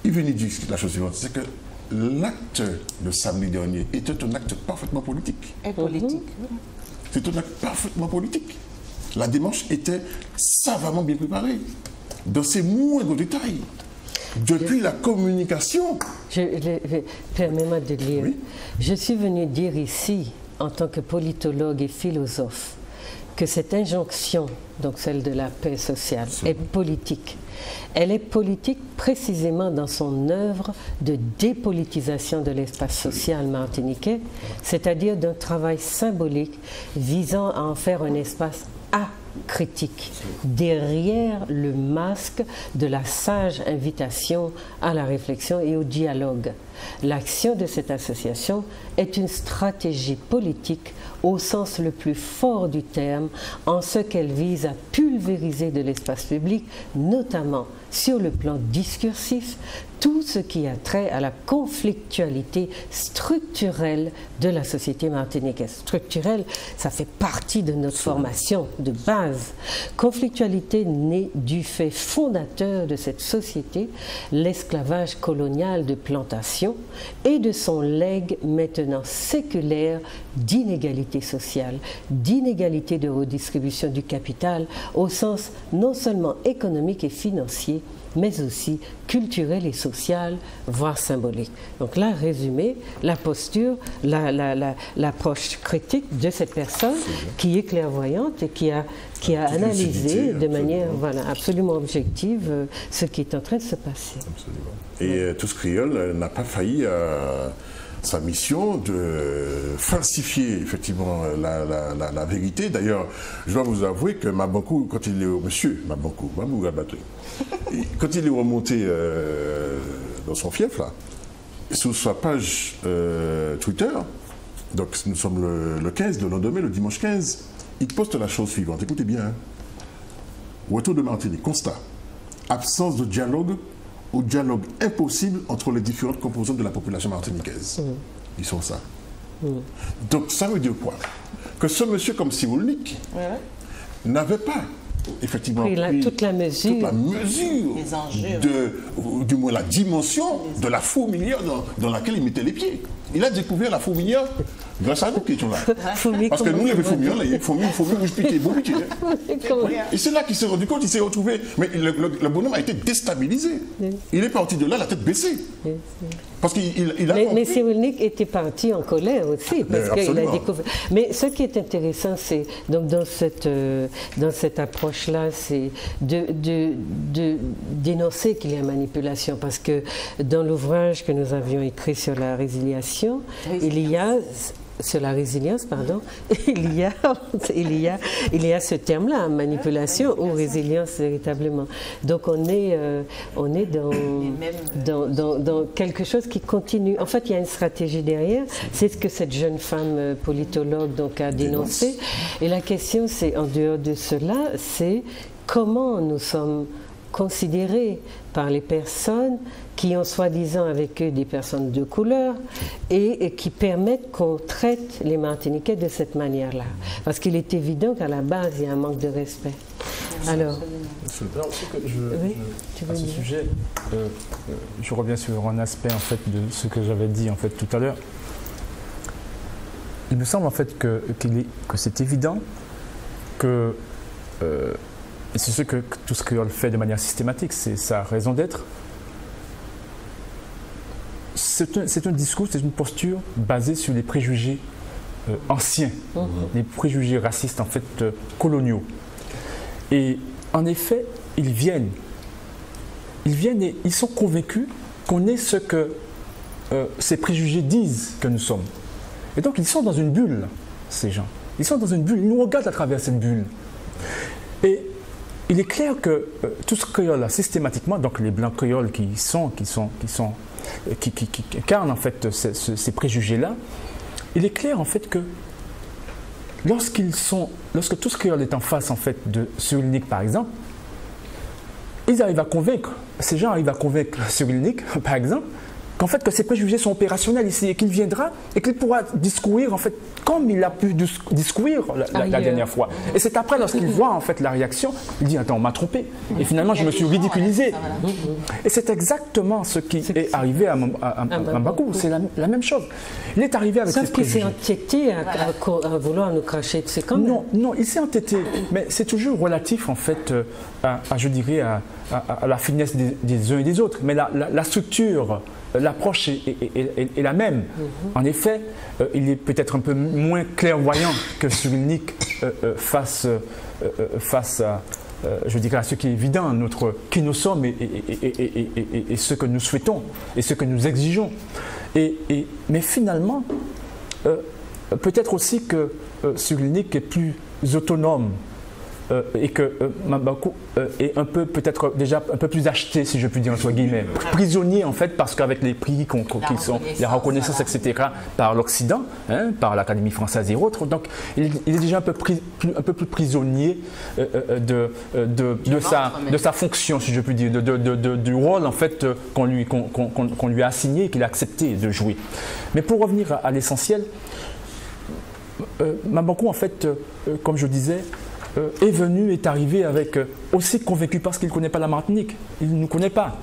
Il venait dire la chose suivante, c'est que l'acte de samedi dernier était un acte parfaitement politique. Et politique. C'est un acte parfaitement politique. La démarche était savamment bien préparée, dans ses moindres détails. Depuis la communication. Permets-moi de lire. Oui. Je suis venu dire ici, en tant que politologue et philosophe, que cette injonction, donc celle de la paix sociale, est politique. Elle est politique précisément dans son œuvre de dépolitisation de l'espace social martiniquais, c'est-à-dire d'un travail symbolique visant à en faire un espace acritique, derrière le masque de la sage invitation à la réflexion et au dialogue. L'action de cette association est une stratégie politique au sens le plus fort du terme, en ce qu'elle vise à pulvériser de l'espace public, notamment sur le plan discursif, tout ce qui a trait à la conflictualité structurelle de la société martiniquaise. Structurelle, ça fait partie de notre formation de base. Conflictualité née du fait fondateur de cette société, l'esclavage colonial de plantation, et de son legs maintenant séculaire d'inégalité sociale, d'inégalité de redistribution du capital au sens non seulement économique et financier, mais aussi culturel et social, voire symbolique. Donc là, résumé, la posture, l'approche critique de cette personne qui est clairvoyante et qui a analysé de manière absolument objective ce qui est en train de se passer. Absolument. Et Tous Créoles n'a pas failli à sa mission de falsifier effectivement la vérité. D'ailleurs, je dois vous avouer que Mabankou, quand il est quand il est remonté dans son fief, là, sur sa page Twitter, donc nous sommes le 15, le lendemain, le dimanche 15, il poste la chose suivante. Écoutez bien. Hein. Retour de Martinique, constat. Absence de dialogue ou dialogue impossible entre les différentes composantes de la population martiniquaise. Ils sont ça. Donc ça veut dire quoi? Que ce monsieur comme Cyrulnik n'avait pas effectivement pris toute la mesure les enjeux, du moins la dimension de la fourmilière dans laquelle il mettait les pieds. Il a découvert la fourmilière grâce à nous qui étions là. Parce que nous, les fourmilières, les fourmis bouge piqué, beau piqué. Et c'est là qu'il s'est rendu compte, il s'est retrouvé. Mais le bonhomme a été déstabilisé. Il est parti de là, la tête baissée. Parce qu'il a mais Cyrulnik était parti en colère aussi, parce qu'il a découvert. Mais ce qui est intéressant, c'est donc dans cette approche-là, c'est de dénoncer qu'il y a manipulation, parce que dans l'ouvrage que nous avions écrit sur la résiliation, il y a sur la résilience, pardon, il y a ce terme-là, manipulation ou résilience véritablement. Donc on est dans quelque chose qui continue. En fait, il y a une stratégie derrière. C'est ce que cette jeune femme politologue donc a dénoncé. Et la question, c'est en dehors de cela, c'est comment nous sommes considérés par les personnes qui ont soi-disant avec eux des personnes de couleur et qui permettent qu'on traite les Martiniquais de cette manière-là. Parce qu'il est évident qu'à la base, il y a un manque de respect. Alors, à ce sujet, je reviens sur un aspect en fait de ce que j'avais dit en fait tout à l'heure. Il me semble en fait que c'est évident que et c'est ce que Tous Créoles fait de manière systématique, c'est sa raison d'être. C'est un discours, c'est une posture basée sur les préjugés anciens, les préjugés racistes en fait coloniaux. Et en effet, ils viennent et ils sont convaincus qu'on est ce que ces préjugés disent que nous sommes. Et donc ils sont dans une bulle, ces gens. Ils sont dans une bulle, ils nous regardent à travers cette bulle. Et il est clair que Tous Créoles, systématiquement, donc les blancs créoles qui incarnent en fait ces préjugés-là, il est clair en fait que lorsque Tous Créoles est en face en fait de Cyrulnik par exemple, ils arrivent à convaincre, ces gens arrivent à convaincre Cyrulnik par exemple, qu'en fait que ces préjugés sont opérationnels ici et qu'il viendra et qu'il pourra discourir en fait comme il a pu discourir la dernière fois. Et c'est après lorsqu'il voit en fait la réaction, il dit attends on m'a trompé et finalement je me suis ridiculisé. Et c'est exactement ce qui est arrivé à Mabankou, c'est la même chose. Il est arrivé avec ses préjugés. Sauf qu'il s'est entêté à vouloir nous cracher dessus quand même. Non, il s'est entêté, mais c'est toujours relatif en fait je dirais à la finesse des uns et des autres, mais la structure, l'approche est la même. En effet, il est peut-être un peu moins clairvoyant que Cyrulnik face à, je dirais, à ce qui est évident, qui nous sommes et ce que nous souhaitons et ce que nous exigeons. Mais finalement, peut-être aussi que Cyrulnik est plus autonome et que Mabangou est un peu peut-être déjà un peu plus acheté, si je puis dire entre guillemets, prisonnier en fait, parce qu'avec les prix qui sont, la reconnaissance, etc., par l'Occident, hein, par l'Académie française et autres, donc il est déjà un peu plus prisonnier de sa fonction, si je puis dire, du rôle en fait qu'on lui a assigné et qu'il a accepté de jouer. Mais pour revenir à l'essentiel, Mabangou en fait, comme je disais, est arrivé avec aussi convaincu parce qu'il ne connaît pas la Martinique, il ne nous connaît pas.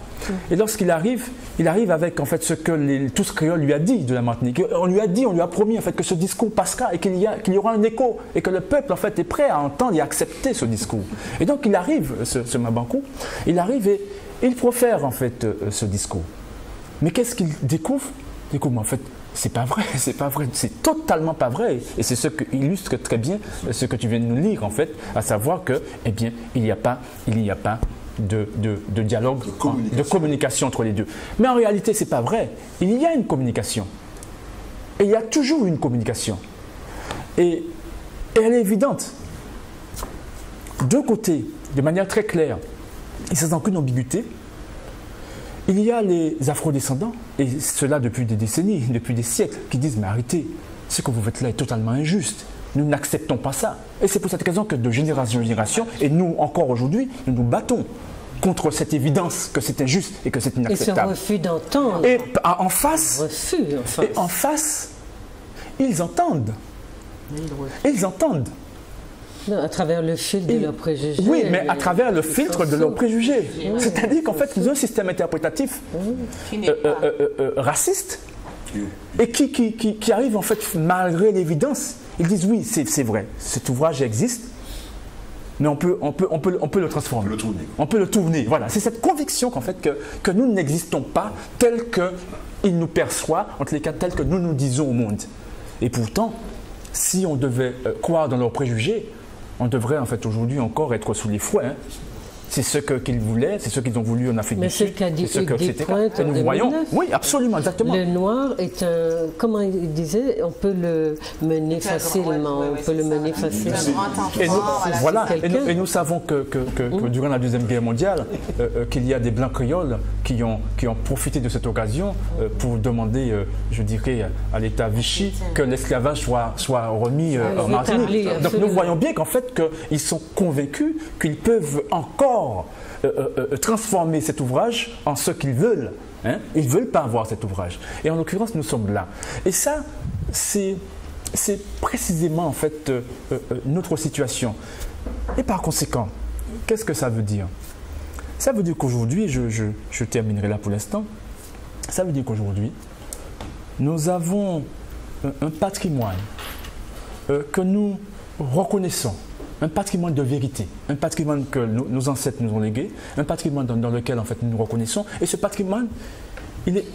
Et lorsqu'il arrive, il arrive avec en fait ce que tous créoles lui a dit de la Martinique. On lui a promis en fait que ce discours passera et qu'il y aura un écho et que le peuple en fait est prêt à entendre et à accepter ce discours. Et donc il arrive, ce Mabangou, il arrive et il profère en fait ce discours. Mais qu'est-ce qu'il découvre? Il découvre en fait, c'est pas vrai, c'est totalement pas vrai. Et c'est ce qui illustre très bien ce que tu viens de nous lire en fait, à savoir que, eh bien, il n'y a pas de dialogue, de communication entre les deux. Mais en réalité, c'est pas vrai. Il y a une communication. Et il y a toujours une communication. Et elle est évidente. D'un côté, de manière très claire, et sans aucune ambiguïté, il y a les afro-descendants, et cela depuis des décennies, depuis des siècles, qui disent « mais arrêtez, ce que vous faites là est totalement injuste, nous n'acceptons pas ça ». Et c'est pour cette raison que de génération en génération, et nous encore aujourd'hui, nous nous battons contre cette évidence que c'est injuste et que c'est inacceptable. Et ce refus d'entendre. Et en face, ils entendent. Ils entendent. Non, à travers le filtre de leurs préjugés. Oui, mais à travers le filtre de leurs préjugés. C'est-à-dire qu'en fait, ils ont un système interprétatif raciste et qui arrive en fait malgré l'évidence. Ils disent oui, c'est vrai, cet ouvrage existe, mais on peut le transformer. On peut le tourner. Voilà, c'est cette conviction qu'en fait que nous n'existons pas tel qu'il nous perçoit, en tous les cas tel que nous nous disons au monde. Et pourtant, si on devait croire dans leurs préjugés, on devrait en fait aujourd'hui encore être sous les fouets. Hein. C'est ce qu'ils voulaient, c'est ce qu'ils ont voulu en Afrique du Sud. Mais c'est ce qu'a dit Hugues Despointes en 2009. Oui, absolument, exactement. Le noir est un, comment il disait, on peut le mener facilement, Et nous savons que durant la Deuxième Guerre mondiale, qu'il y a des Blancs créoles qui ont profité de cette occasion pour demander, je dirais, à l'État Vichy que l'esclavage soit remis en Martinique. Donc nous voyons bien qu'en fait, qu'ils sont convaincus qu'ils peuvent encore transformer cet ouvrage en ce qu'ils veulent. Hein? Ils ne veulent pas avoir cet ouvrage. Et en l'occurrence, nous sommes là. Et ça, c'est précisément en fait notre situation. Et par conséquent, qu'est-ce que ça veut dire? Ça veut dire qu'aujourd'hui, je terminerai là pour l'instant, ça veut dire qu'aujourd'hui, nous avons un patrimoine que nous reconnaissons, un patrimoine de vérité, un patrimoine que nos ancêtres nous ont légué, un patrimoine dans lequel en fait nous nous reconnaissons. Et ce patrimoine, il est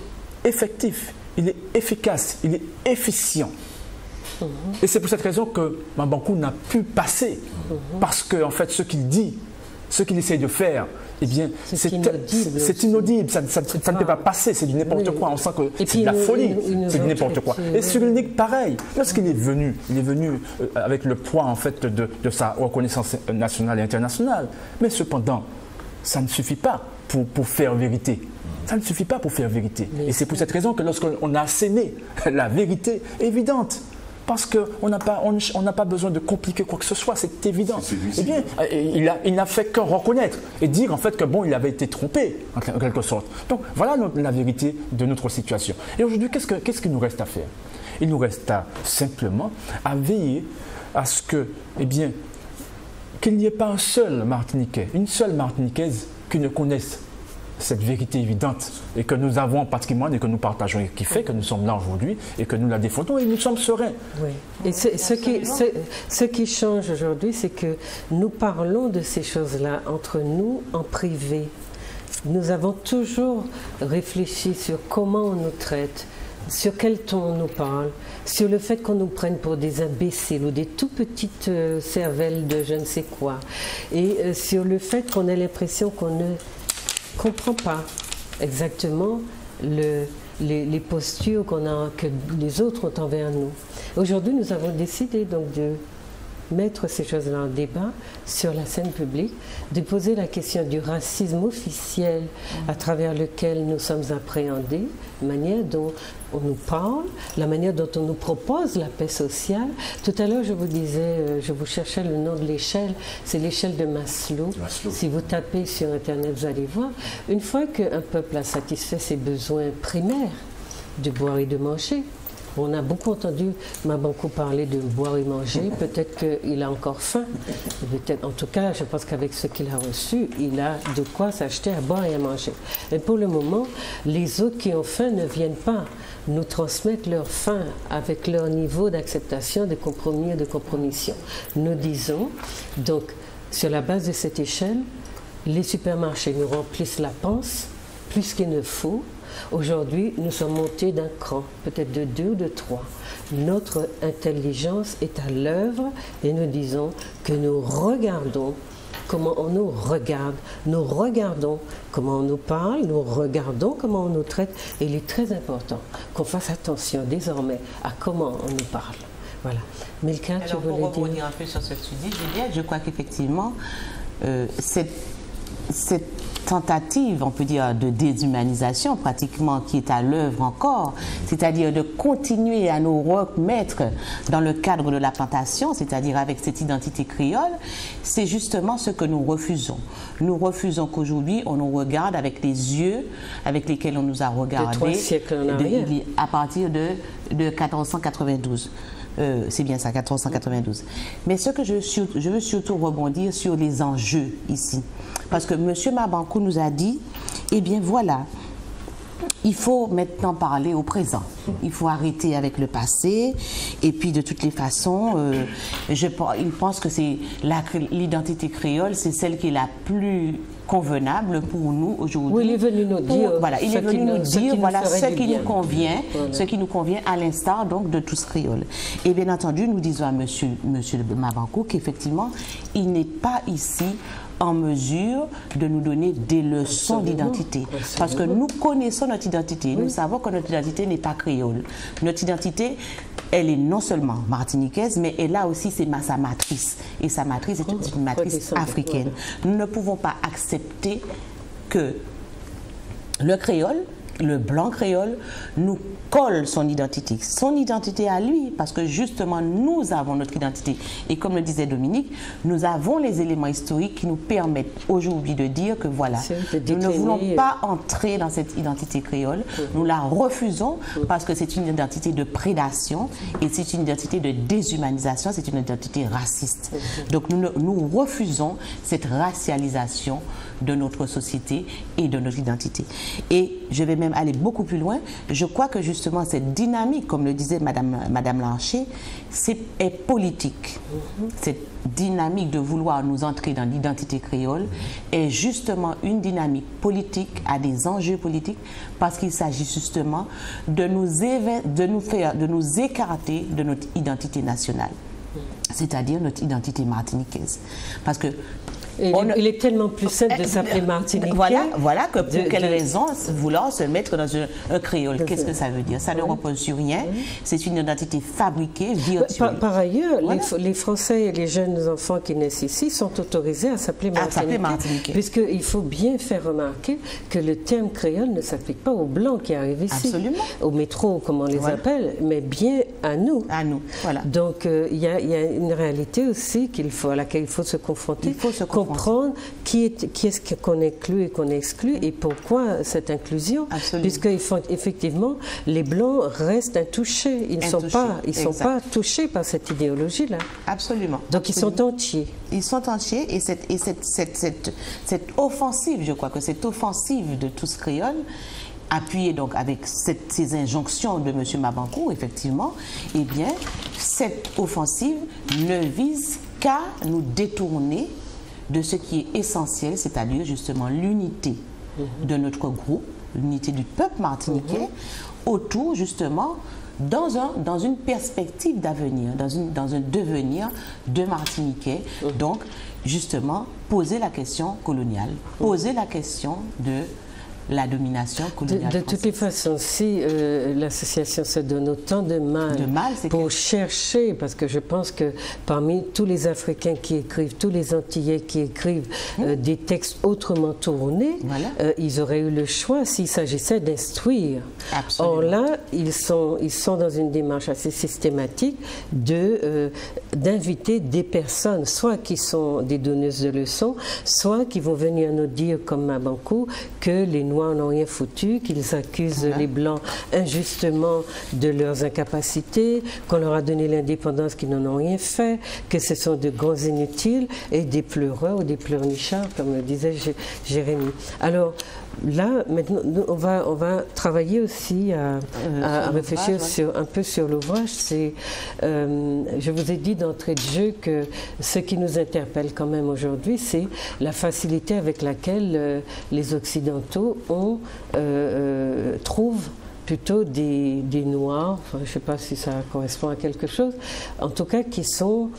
effectif, il est efficace, il est efficient. Et c'est pour cette raison que Mabangou n'a pu passer, parce que en fait ce qu'il dit, ce qu'il essaye de faire, eh bien, c'est inaudible, ça ne peut pas passer, c'est du n'importe quoi, on sent que c'est de la folie, c'est du n'importe quoi. Et Cyrulnik, pareil, lorsqu'il est venu, avec le poids en fait de sa reconnaissance nationale et internationale, mais cependant, ça ne suffit pas pour faire vérité. Ça ne suffit pas pour faire vérité. Et c'est pour cette raison que lorsqu'on a asséné la vérité évidente, parce qu'on n'a pas besoin de compliquer quoi que ce soit, c'est évident. Eh bien, il n'a fait que reconnaître et dire en fait que bon, il avait été trompé en quelque sorte. Donc voilà la vérité de notre situation. Et aujourd'hui, qu'est-ce qu'il nous reste à faire? Il nous reste simplement à veiller à ce que, eh bien, qu'il n'y ait pas un seul Martiniquais, une seule Martiniquaise qui ne connaisse cette vérité évidente et que nous avons en patrimoine et que nous partageons et qui fait que nous sommes là aujourd'hui et que nous la défendons et nous sommes sereins. Oui. Et ce qui change aujourd'hui, c'est que nous parlons de ces choses-là entre nous en privé. Nous avons toujours réfléchi sur comment on nous traite, sur quel ton on nous parle, sur le fait qu'on nous prenne pour des imbéciles ou des tout petites cervelles de je ne sais quoi, et sur le fait qu'on ait l'impression qu'on ne comprend pas exactement les postures que les autres ont envers nous. Aujourd'hui, nous avons décidé donc mettre ces choses-là en débat sur la scène publique, de poser la question du racisme officiel à travers lequel nous sommes appréhendés, la manière dont on nous parle, la manière dont on nous propose la paix sociale. Tout à l'heure, je vous disais, je vous cherchais le nom de l'échelle, c'est l'échelle de Maslow. Si vous tapez sur Internet, vous allez voir, une fois qu'un peuple a satisfait ses besoins primaires, de boire et de manger. On a beaucoup entendu Mabankou parler de boire et manger. Peut-être qu'il a encore faim. En tout cas, je pense qu'avec ce qu'il a reçu, il a de quoi s'acheter à boire et à manger. Mais pour le moment, les autres qui ont faim ne viennent pas nous transmettre leur faim avec leur niveau d'acceptation, de compromis et de compromission. Nous disons, donc, sur la base de cette échelle, les supermarchés nous remplissent la panse plus qu'il ne faut. Aujourd'hui, nous sommes montés d'un cran, peut-être de 2 ou de 3. Notre intelligence est à l'œuvre et nous disons que nous regardons comment on nous regarde, nous regardons comment on nous parle, nous regardons comment on nous traite. Et il est très important qu'on fasse attention désormais à comment on nous parle. Voilà. Milka, tu voulais dire? Pour revenir un peu sur ce que tu dis, Juliette, je crois qu'effectivement, cette tentative, on peut dire, de déshumanisation pratiquement qui est à l'œuvre encore, c'est-à-dire de continuer à nous remettre dans le cadre de la plantation, c'est-à-dire avec cette identité créole, c'est justement ce que nous refusons. Nous refusons qu'aujourd'hui on nous regarde avec les yeux avec lesquels on nous a regardés de 3 siècles en arrière. À partir de 1492. C'est bien ça, 1492. Mais ce que je veux surtout rebondir sur les enjeux ici. Parce que M. Mabankou nous a dit, eh bien voilà, il faut maintenant parler au présent. Il faut arrêter avec le passé. Et puis de toutes les façons, il pense que c'est l'identité créole, c'est celle qui est la plus convenable pour nous aujourd'hui. Oui, il est venu nous dire, voilà, il est venu nous dire voilà ce qui nous convient, ce qui nous convient à l'instar donc de tous créoles. Et bien entendu, nous disons à monsieur Mabankou qu'effectivement, il n'est pas ici en mesure de nous donner des leçons d'identité. Parce que nous connaissons notre identité, nous savons que notre identité n'est pas créole. Notre identité, elle est non seulement martiniquaise, mais elle a aussi sa matrice. Et sa matrice est une matrice africaine. Nous ne pouvons pas accepter que le créole, le blanc créole, nous colle son identité à lui, parce que justement nous avons notre identité. Et comme le disait Dominique, nous avons les éléments historiques qui nous permettent aujourd'hui de dire que voilà, nous ne voulons pas entrer dans cette identité créole, nous la refusons parce que c'est une identité de prédation et c'est une identité de déshumanisation, c'est une identité raciste. Donc nous refusons cette racialisation de notre société et de notre identité. Et je vais même aller beaucoup plus loin. Je crois que justement cette dynamique, comme le disait Madame Lancher, est politique. Cette dynamique de vouloir nous entrer dans l'identité créole est justement une dynamique politique, à des enjeux politiques, parce qu'il s'agit justement de nous écarter de notre identité nationale, c'est-à-dire notre identité martiniquaise. Parce que il est tellement plus simple de s'appeler Martiniquais. Voilà que pour quelle raison vouloir se mettre dans un créole. Qu'est-ce que ça veut dire? Ça ne repose sur rien. C'est une identité fabriquée, virtuelle. Par ailleurs, les Français et les jeunes enfants qui naissent ici sont autorisés à s'appeler Martiniquais. Puisqu'il faut bien faire remarquer que le terme créole ne s'applique pas aux Blancs qui arrivent ici. Absolument. Aux métros, comme on les appelle, mais bien à nous. À nous, voilà. Donc, il y a une réalité aussi à laquelle il faut se confronter. Il faut se confronter. Comprendre qui est-ce qu'on inclut et qu'on exclut et pourquoi cette inclusion. Puisqu'effectivement, les Blancs restent intouchés. Ils ne sont pas touchés par cette idéologie-là. Absolument. Donc ils sont entiers. Ils sont entiers et cette offensive, je crois que cette offensive de tous créoles, appuyée donc avec ces injonctions de M. Mabankou, effectivement, eh bien, cette offensive ne vise qu'à nous détourner de ce qui est essentiel, c'est-à-dire justement l'unité de notre groupe, l'unité du peuple martiniquais, autour justement dans une perspective d'avenir, dans un devenir de Martiniquais. Donc justement poser la question coloniale, poser la question de la domination coloniale de toutes les façons, si l'association se donne autant de mal pour chercher, parce que je pense que parmi tous les Africains qui écrivent, tous les Antillais qui écrivent des textes autrement tournés, ils auraient eu le choix s'il s'agissait d'instruire. Or là, ils sont dans une démarche assez systématique d'inviter des personnes, soit qui sont des donneuses de leçons, soit qui vont venir nous dire, comme Mabankou, que les Noirs n'ont rien foutu, qu'ils accusent les Blancs injustement de leurs incapacités, qu'on leur a donné l'indépendance, qu'ils n'en ont rien fait, que ce sont de grands inutiles et des pleureurs ou des pleurnichards, comme le disait Jérémie. Alors, là, maintenant, on va travailler aussi à réfléchir un peu sur l'ouvrage. Je vous ai dit d'entrée de jeu que ce qui nous interpelle quand même aujourd'hui, c'est la facilité avec laquelle les Occidentaux trouvent plutôt des Noirs, enfin, je ne sais pas si ça correspond à quelque chose, en tout cas qui sont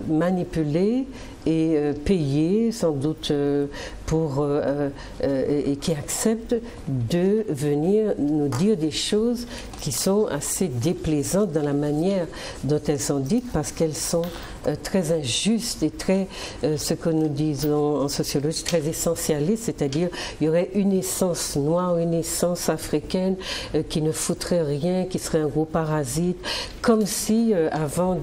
manipulés et payés sans doute et qui acceptent de venir nous dire des choses qui sont assez déplaisantes dans la manière dont elles sont dites, parce qu'elles sont très injustes et très, ce que nous disons en sociologie, très essentialistes, c'est-à-dire il y aurait une essence noire, une essence africaine qui ne foutrait rien, qui serait un gros parasite, comme si avant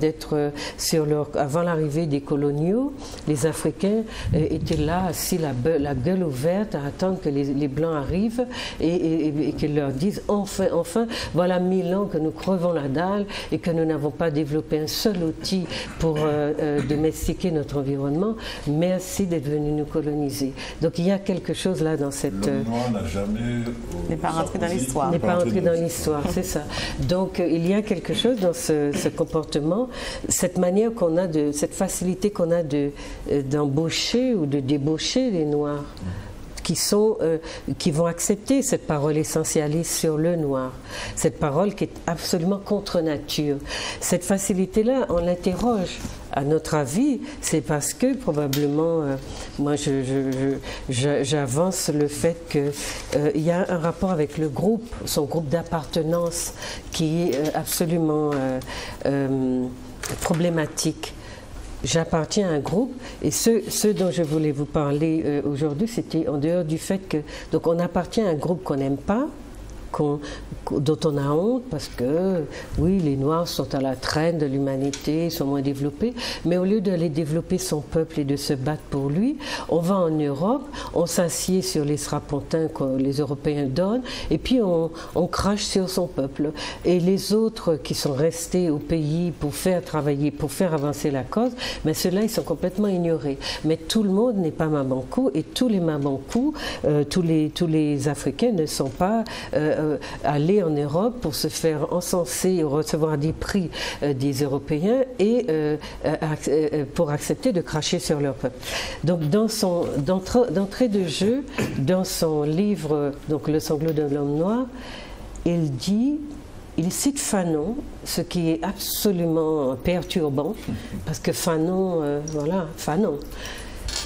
l'arrivée des coloniaux, les Africains étaient là, assis la gueule ouverte, à attendre que les Blancs arrivent et qu'ils leur disent enfin, voilà 1000 ans que nous crevons la dalle et que nous n'avons pas développé un seul outil pour domestiquer notre environnement. Merci d'être venus nous coloniser. Donc il y a quelque chose là dans cette... Le noir n'a jamais... n'est pas rentré dans l'histoire. N'est pas rentré dans l'histoire, c'est ça. Donc il y a quelque chose dans ce comportement, cette manière qu'on a cette facilité qu'on a d'embaucher ou de débaucher les Noirs, qui vont accepter cette parole essentialiste sur le noir, cette parole qui est absolument contre nature. Cette facilité-là, on l'interroge. À notre avis, c'est parce que probablement, moi j'avance le fait qu'il y a un rapport avec le groupe, son groupe d'appartenance qui est absolument problématique. J'appartiens à un groupe et ce dont je voulais vous parler aujourd'hui, c'était en dehors du fait que donc on appartient à un groupe qu'on n'aime pas, dont on a honte parce que, oui, les Noirs sont à la traîne de l'humanité, sont moins développés, mais au lieu d'aller développer son peuple et de se battre pour lui, on va en Europe, on s'assied sur les strapontins que les Européens donnent, et puis on crache sur son peuple. Et les autres qui sont restés au pays pour faire travailler, pour faire avancer la cause, mais ceux-là, ils sont complètement ignorés. Mais tout le monde n'est pas Mabankou, et tous les Mabankou, tous les Africains ne sont pas aller en Europe pour se faire encenser et recevoir des prix des Européens et pour accepter de cracher sur leur peuple. Donc d'entrée de jeu, dans son livre donc Le sanglot de l'homme noir, il cite Fanon, ce qui est absolument perturbant, parce que Fanon, Fanon.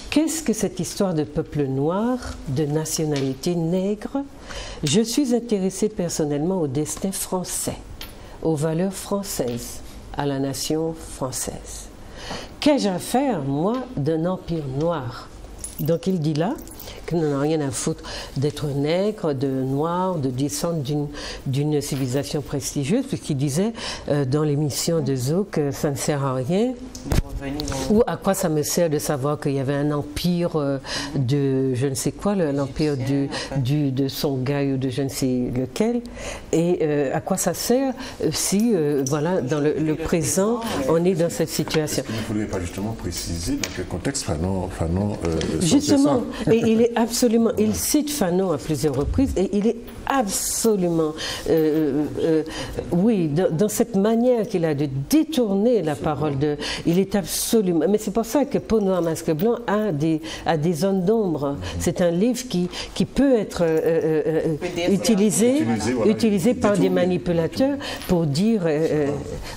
Qu'est-ce que cette histoire de peuple noir, de nationalité nègre? Je suis intéressée personnellement au destin français, aux valeurs françaises, à la nation française. Qu'ai-je à faire, moi, d'un empire noir? Donc il dit là que nous n'avons rien à foutre d'être nègre, de noir, de descendre d'une civilisation prestigieuse, puisqu'il disait dans l'émission de Zo que ça ne sert à rien. Ou à quoi ça me sert de savoir qu'il y avait un empire de je ne sais quoi, l'empire de Songhai ou de je ne sais lequel, et à quoi ça sert si, voilà, dans le présent, on est dans cette situation. Est-ce qu'il ne faudrait pas justement préciser dans quel contexte Fanon justement, et il est absolument, il cite Fanon à plusieurs reprises, et il est absolument, oui, dans cette manière qu'il a de détourner la parole il est absolument Absolument. Mais c'est pour ça que Peau noire, masque blanc a des zones d'ombre. C'est un livre qui peut être utilisé par des manipulateurs pour dire...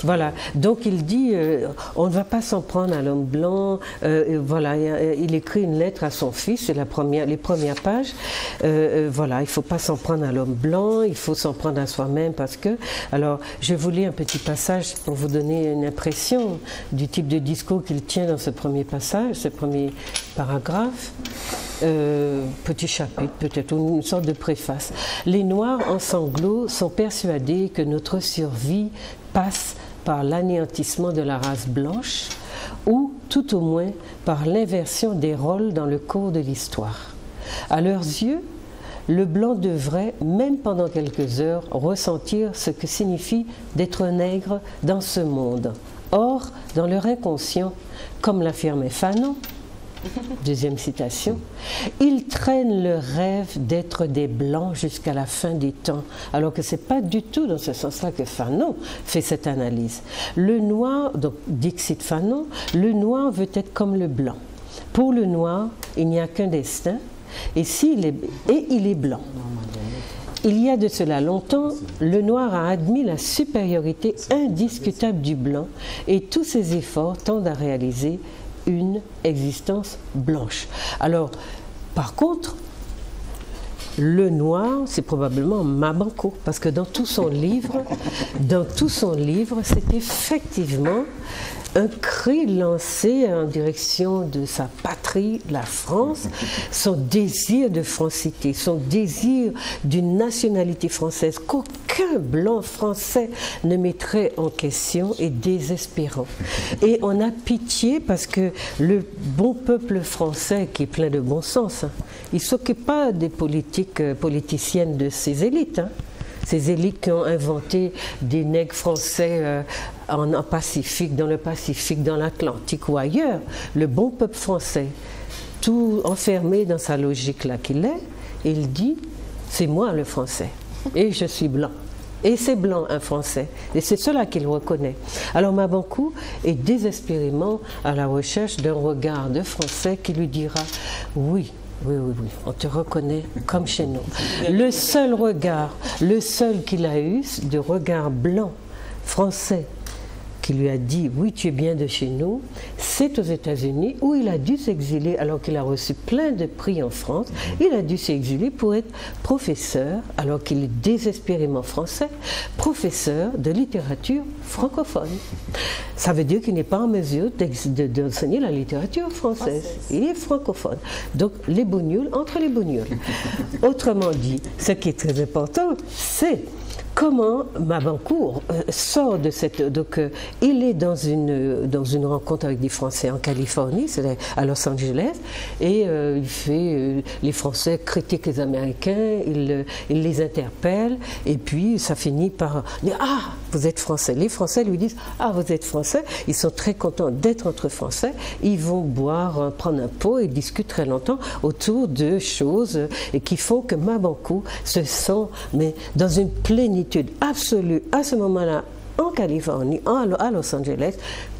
voilà. Donc il dit, on ne va pas s'en prendre à l'homme blanc. Voilà. Il écrit une lettre à son fils, c'est les premières pages. Voilà, il ne faut pas s'en prendre à l'homme blanc, il faut s'en prendre à soi-même parce que... Alors, je vous lis un petit passage pour vous donner une impression du type de discours qu'il tient dans ce premier passage, ce premier paragraphe. Petit chapitre peut-être, ou une sorte de préface. Les Noirs en sanglots sont persuadés que notre survie passe par l'anéantissement de la race blanche ou tout au moins par l'inversion des rôles dans le cours de l'histoire. À leurs yeux, le blanc devrait, même pendant quelques heures, ressentir ce que signifie d'être nègre dans ce monde. Or, dans leur inconscient, comme l'affirmait Fanon, deuxième citation, ils traînent le rêve d'être des blancs jusqu'à la fin des temps, alors que ce n'est pas du tout dans ce sens-là que Fanon fait cette analyse. Le noir, donc dixit Fanon, le noir veut être comme le blanc. Pour le noir, il n'y a qu'un destin, et il est blanc. Il y a de cela longtemps, le noir a admis la supériorité indiscutable du blanc et tous ses efforts tendent à réaliser une existence blanche. Alors, par contre, le noir, c'est probablement Mabankou, parce que dans tout son livre, c'est effectivement un cri lancé en direction de sa patrie, la France, son désir de francité, son désir d'une nationalité française qu'aucun blanc français ne mettrait en question est désespérant. Et on a pitié parce que le bon peuple français, qui est plein de bon sens, il ne s'occupe pas des politiciennes de ces élites. Ces élites qui ont inventé des nègres français en Pacifique, dans le Pacifique, dans l'Atlantique ou ailleurs. Le bon peuple français, tout enfermé dans sa logique là qu'il est, il dit « c'est moi le français et je suis blanc ». Et c'est blanc un français, et c'est cela qu'il reconnaît. Alors Mabankou est désespérément à la recherche d'un regard de français qui lui dira « oui, oui, on te reconnaît comme chez nous ». Le seul qu'il a eu, de regard blanc, français, qui lui a dit « oui, tu es bien de chez nous », c'est aux États-Unis où il a dû s'exiler alors qu'il a reçu plein de prix en France. Il a dû s'exiler pour être professeur, alors qu'il est désespérément français, professeur de littérature francophone. Ça veut dire qu'il n'est pas en mesure d'enseigner la littérature française. Il est francophone. Donc les bougnoules entre les bougnoules. Autrement dit, ce qui est très important, c'est comment Mabankou sort de cette... Donc, il est dans une rencontre avec des Français en Californie, c'est à Los Angeles, et il fait... les Français critiquent les Américains, il les interpelle, et puis ça finit par dire « Ah, vous êtes Français ». Les Français lui disent « Ah, vous êtes Français ». Ils sont très contents d'être entre Français. Ils vont boire, prendre un pot et discutent très longtemps autour de choses qui font que Mabankou se sent mais dans une plénitude absolue à ce moment-là en Californie, à Los Angeles,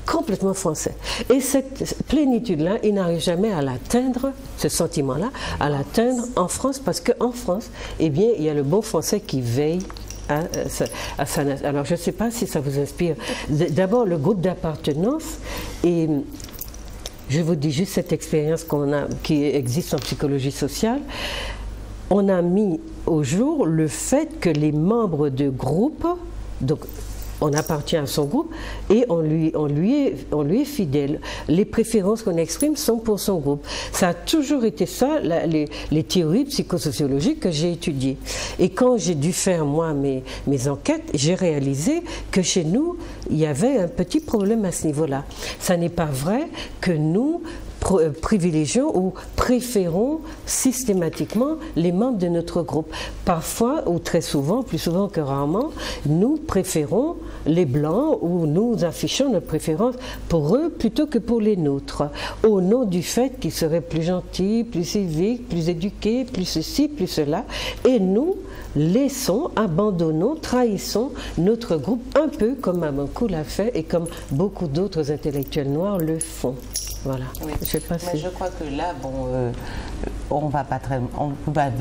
complètement français. Et cette plénitude-là, il n'arrive jamais à l'atteindre, ce sentiment-là, à l'atteindre en France, parce qu'en France, eh bien, il y a le bon français qui veille à sa... Alors, je ne sais pas si ça vous inspire. D'abord, le groupe d'appartenance, et je vous dis juste cette expérience qui existe en psychologie sociale. On a mis au jour le fait que les membres de groupe, donc on appartient à son groupe et on lui est fidèle. Les préférences qu'on exprime sont pour son groupe. Ça a toujours été ça, les théories psychosociologiques que j'ai étudiées. Et quand j'ai dû faire, moi, mes enquêtes, j'ai réalisé que chez nous, il y avait un petit problème à ce niveau-là. Ça n'est pas vrai que nous privilégions ou préférons systématiquement les membres de notre groupe. Parfois, ou très souvent, plus souvent que rarement, nous préférons les Blancs ou nous affichons notre préférence pour eux plutôt que pour les nôtres, au nom du fait qu'ils seraient plus gentils, plus civiques, plus éduqués, plus ceci, plus cela, et nous laissons, abandonnons, trahissons notre groupe un peu comme Mabankou l'a fait et comme beaucoup d'autres intellectuels noirs le font. Voilà. Oui. Mais je crois que là, bon, on va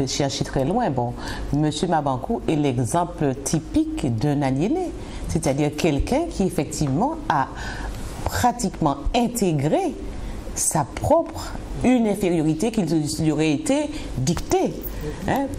chercher très loin. Bon, Monsieur Mabankou est l'exemple typique d'un aliéné, c'est-à-dire quelqu'un qui effectivement a pratiquement intégré sa propre une infériorité qui lui aurait été dictée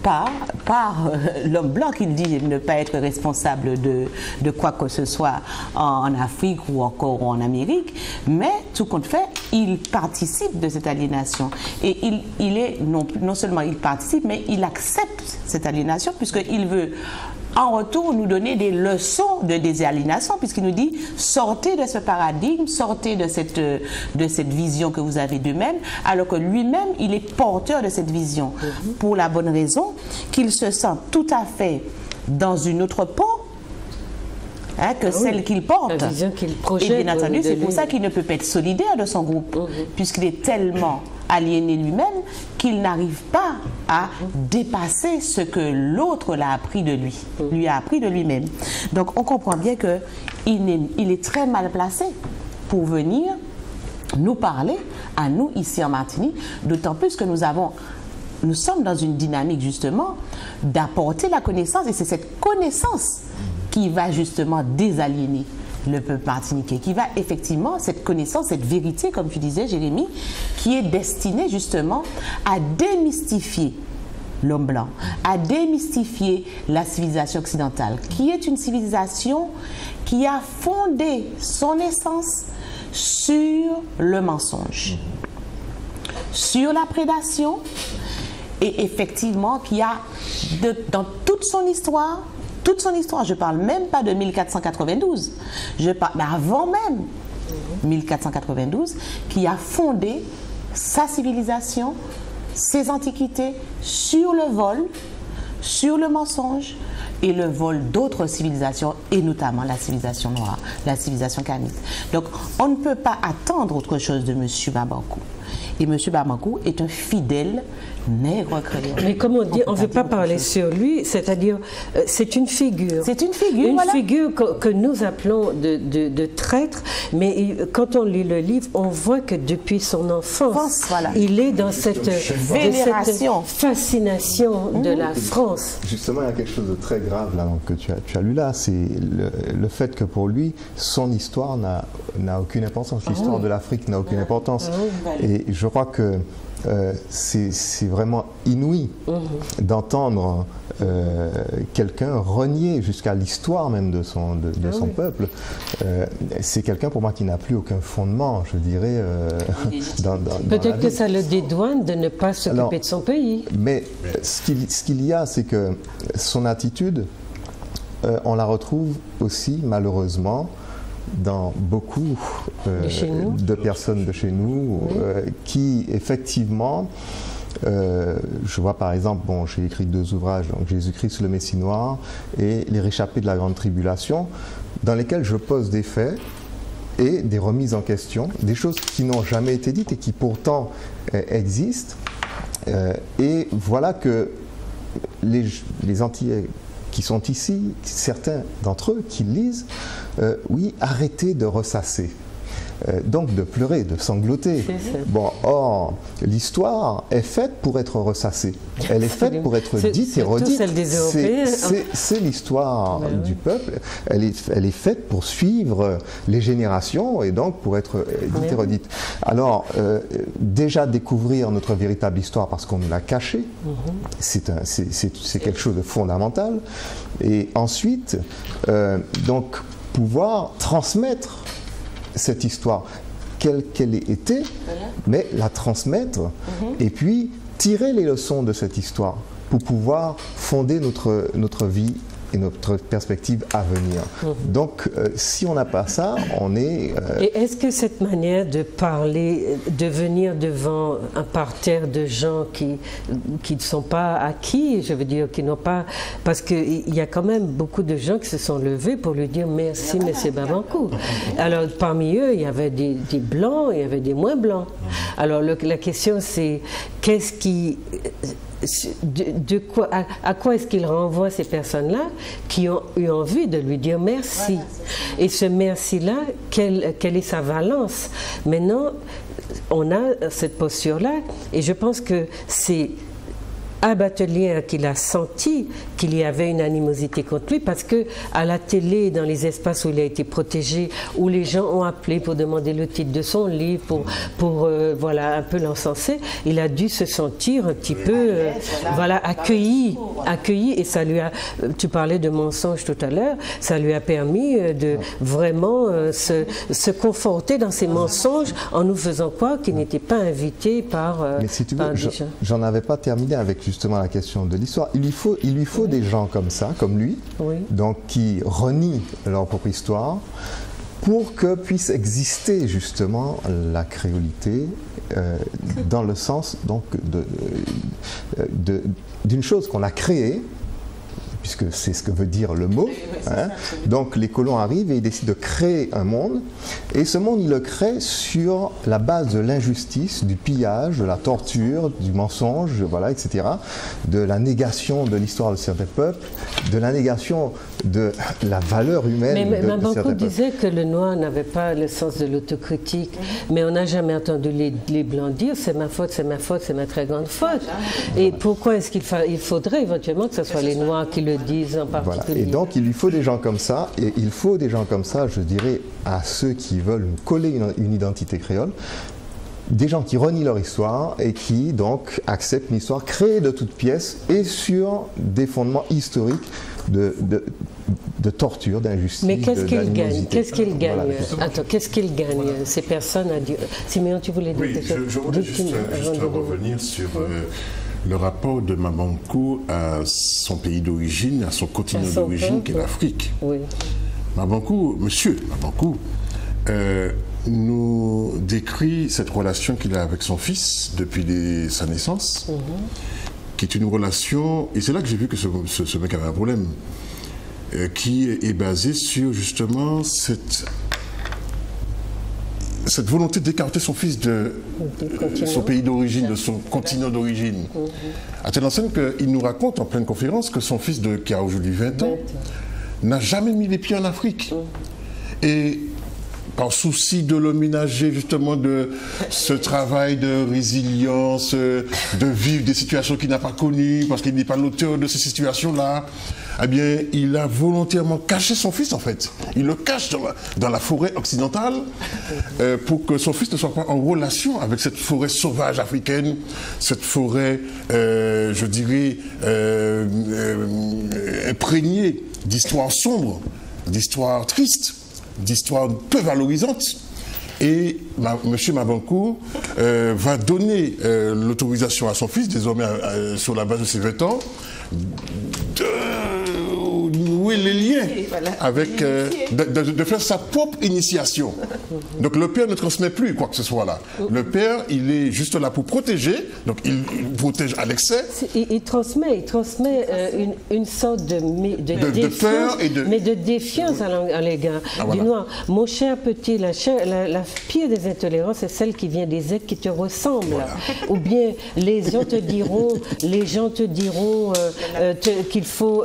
par l'homme blanc qui dit ne pas être responsable de quoi que ce soit en Afrique ou encore en Amérique, mais tout compte fait, il participe de cette aliénation. Et il est non seulement il participe, mais il accepte cette aliénation puisqu'il veut en retour nous donner des leçons de désaliénation, puisqu'il nous dit sortez de ce paradigme, sortez de cette vision que vous avez d'eux-mêmes, alors que lui-même il est porteur de cette vision, pour la bonne raison qu'il se sent tout à fait dans une autre peau que celle qu'il porte. La vision qu'il projette. Et bien entendu, c'est pour ça qu'il ne peut pas être solidaire de son groupe, puisqu'il est tellement aliéné lui-même qu'il n'arrive pas à dépasser ce que l'autre l'a appris de lui a appris de lui-même. Donc on comprend bien qu'il est très mal placé pour venir nous parler à nous ici en Martinique, d'autant plus que nous sommes dans une dynamique justement d'apporter la connaissance, et c'est cette connaissance qui va justement désaliéner le peuple martiniquais, qui va effectivement, cette connaissance, cette vérité, comme tu disais Jérémy, qui est destinée justement à démystifier l'homme blanc, à démystifier la civilisation occidentale, qui est une civilisation qui a fondé son essence sur le mensonge, sur la prédation, et effectivement qui a, dans toute son histoire, je ne parle même pas de 1492, je parle avant même 1492, qui a fondé sa civilisation, ses antiquités sur le vol, sur le mensonge et le vol d'autres civilisations, et notamment la civilisation noire, la civilisation kamite. Donc on ne peut pas attendre autre chose de M. Mabankou. Et M. Mabankou est un fidèle nègre créole. Mais comme on dit, on ne veut pas parler sur lui, c'est-à-dire, c'est une figure. C'est une figure, une figure que nous appelons de traître, mais quand on lit le livre, on voit que depuis son enfance, il est dans cette vénération, fascination de la France. Justement, il y a quelque chose de très grave là, que tu as lu là, c'est le fait que pour lui, son histoire n'a aucune importance, l'histoire de l'Afrique n'a aucune importance. Et je crois que c'est vraiment inouï d'entendre quelqu'un renier jusqu'à l'histoire même de son peuple. C'est quelqu'un pour moi qui n'a plus aucun fondement, je dirais. Peut-être que ça le dédouane de ne pas s'occuper de son pays. Mais ce qu'il y a, c'est que son attitude, on la retrouve aussi malheureusement dans beaucoup de personnes de chez nous qui effectivement, je vois par exemple, bon, j'ai écrit 2 ouvrages, donc Jésus-Christ sur le Messie noir et Les réchappés de la grande tribulation, dans lesquels je pose des faits et des remises en question, des choses qui n'ont jamais été dites et qui pourtant existent. Et voilà que les Antillais qui sont ici, certains d'entre eux qui lisent, oui, arrêtez de ressasser. Donc de pleurer, de sangloter. Bon, or, l'histoire est faite pour être ressassée. Elle est faite pour être dite et redite. C'est l'histoire du peuple. Elle est faite pour suivre les générations et donc pour être dite et redite. Alors, déjà découvrir notre véritable histoire parce qu'on nous l'a cachée, c'est quelque chose de fondamental. Et ensuite, donc, pouvoir transmettre cette histoire, quelle qu'elle ait été, mais la transmettre et puis tirer les leçons de cette histoire pour pouvoir fonder notre vie et notre perspective à venir. Donc, si on n'a pas ça, on est... Et est-ce que cette manière de parler, de venir devant un parterre de gens qui ne sont pas acquis, je veux dire, qui n'ont pas... Parce qu'il y a quand même beaucoup de gens qui se sont levés pour lui dire merci, M. Babankou. Alors, parmi eux, il y avait des blancs, il y avait des moins blancs. Alors, la question, c'est qu'est-ce qui... à quoi est-ce qu'il renvoie ces personnes-là qui ont eu envie de lui dire merci? Et ce merci-là, quelle est sa valence? Maintenant, on a cette posture-là et je pense que c'est à Batelière qu'il a senti qu'il y avait une animosité contre lui parce que à la télé, dans les espaces où il a été protégé, où les gens ont appelé pour demander le titre de son livre, pour voilà, un peu l'encenser, il a dû se sentir un petit peu voilà, accueilli et ça lui a, tu parlais de mensonges tout à l'heure, ça lui a permis de vraiment se conforter dans ses mensonges en nous faisant croire qu'il n'était pas invité par Mais si tu veux, des gens. J'en avais pas terminé avec justement la question de l'histoire. Il lui faut des gens comme ça, comme lui, donc qui renient leur propre histoire pour que puisse exister justement la créolité dans le sens donc d'une chose qu'on a créée, puisque c'est ce que veut dire le mot. Hein. Donc les colons arrivent et ils décident de créer un monde. Et ce monde, ils le créent sur la base de l'injustice, du pillage, de la torture, du mensonge, voilà, etc. De la négation de l'histoire de certains peuples, de la négation de la valeur humaine de certains peuples. Mais disait que le noir n'avait pas le sens de l'autocritique. Mais on n'a jamais entendu les blancs dire c'est ma faute, c'est ma faute, c'est ma très grande faute. Et pourquoi est-ce qu'il faudrait éventuellement que ce soit les noirs qui le disent en particulier. Voilà. Et donc il lui faut des gens comme ça, et il faut des gens comme ça, je dirais, à ceux qui veulent coller une identité créole, des gens qui renient leur histoire et qui donc acceptent une histoire créée de toutes pièces et sur des fondements historiques de torture, d'injustice. Mais qu'est-ce qu'ils gagnent? Qu'est-ce qu'ils gagnent? Voilà. Attends, qu'est-ce qu'ils gagnent ces personnes à dire? Siméon, tu voulais dire quelque chose? Je voulais juste revenir sur le rapport de Mabankou à son pays d'origine, à son continent d'origine qui est l'Afrique. Oui. Monsieur Mabankou, nous décrit cette relation qu'il a avec son fils depuis sa naissance, qui est une relation, et c'est là que j'ai vu que ce mec avait un problème, qui est basé sur justement cette volonté d'écarter son fils de son pays d'origine, de son continent d'origine. À telle enseigne qu'il nous raconte en pleine conférence que son fils qui a aujourd'hui 20 ans n'a jamais mis les pieds en Afrique. Et par souci de le ménager justement de ce travail de résilience, de vivre des situations qu'il n'a pas connues, parce qu'il n'est pas l'auteur de ces situations-là, eh bien, il a volontairement caché son fils, en fait. Il le cache dans la forêt occidentale pour que son fils ne soit pas en relation avec cette forêt sauvage africaine, cette forêt, je dirais, imprégnée d'histoires sombres, d'histoires tristes, d'histoires peu valorisantes. Et M. Mabankou va donner l'autorisation à son fils, désormais sur la base de ses 20 ans, de nouer les liens avec, de faire sa propre initiation. Donc le père ne transmet plus quoi que ce soit là. Le père, il est juste là pour protéger, donc il protège à l'excès. Il transmet une sorte de défiance, peur et mais de défiance à l'égard du noir. Mon cher petit, la pire des intolérances, c'est celle qui vient des êtres qui te ressemblent. Voilà. Ou bien les gens te diront qu'il faut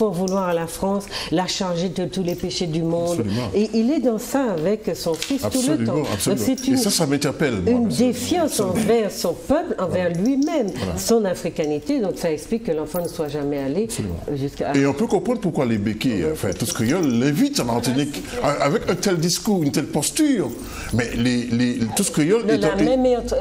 en vouloir à la France, la charger de tous les péchés du monde. Absolument. Et il est dans ça avec son fils tout le temps. Absolument. Donc et ça m'interpelle. Une défiance envers son peuple, envers lui-même, son africanité. Donc ça explique que l'enfant ne soit jamais allé jusqu'à... Et on peut comprendre pourquoi les béquets, enfin tous créoles, l'évitent en Martinique avec un tel discours, une telle posture. Mais tous créoles...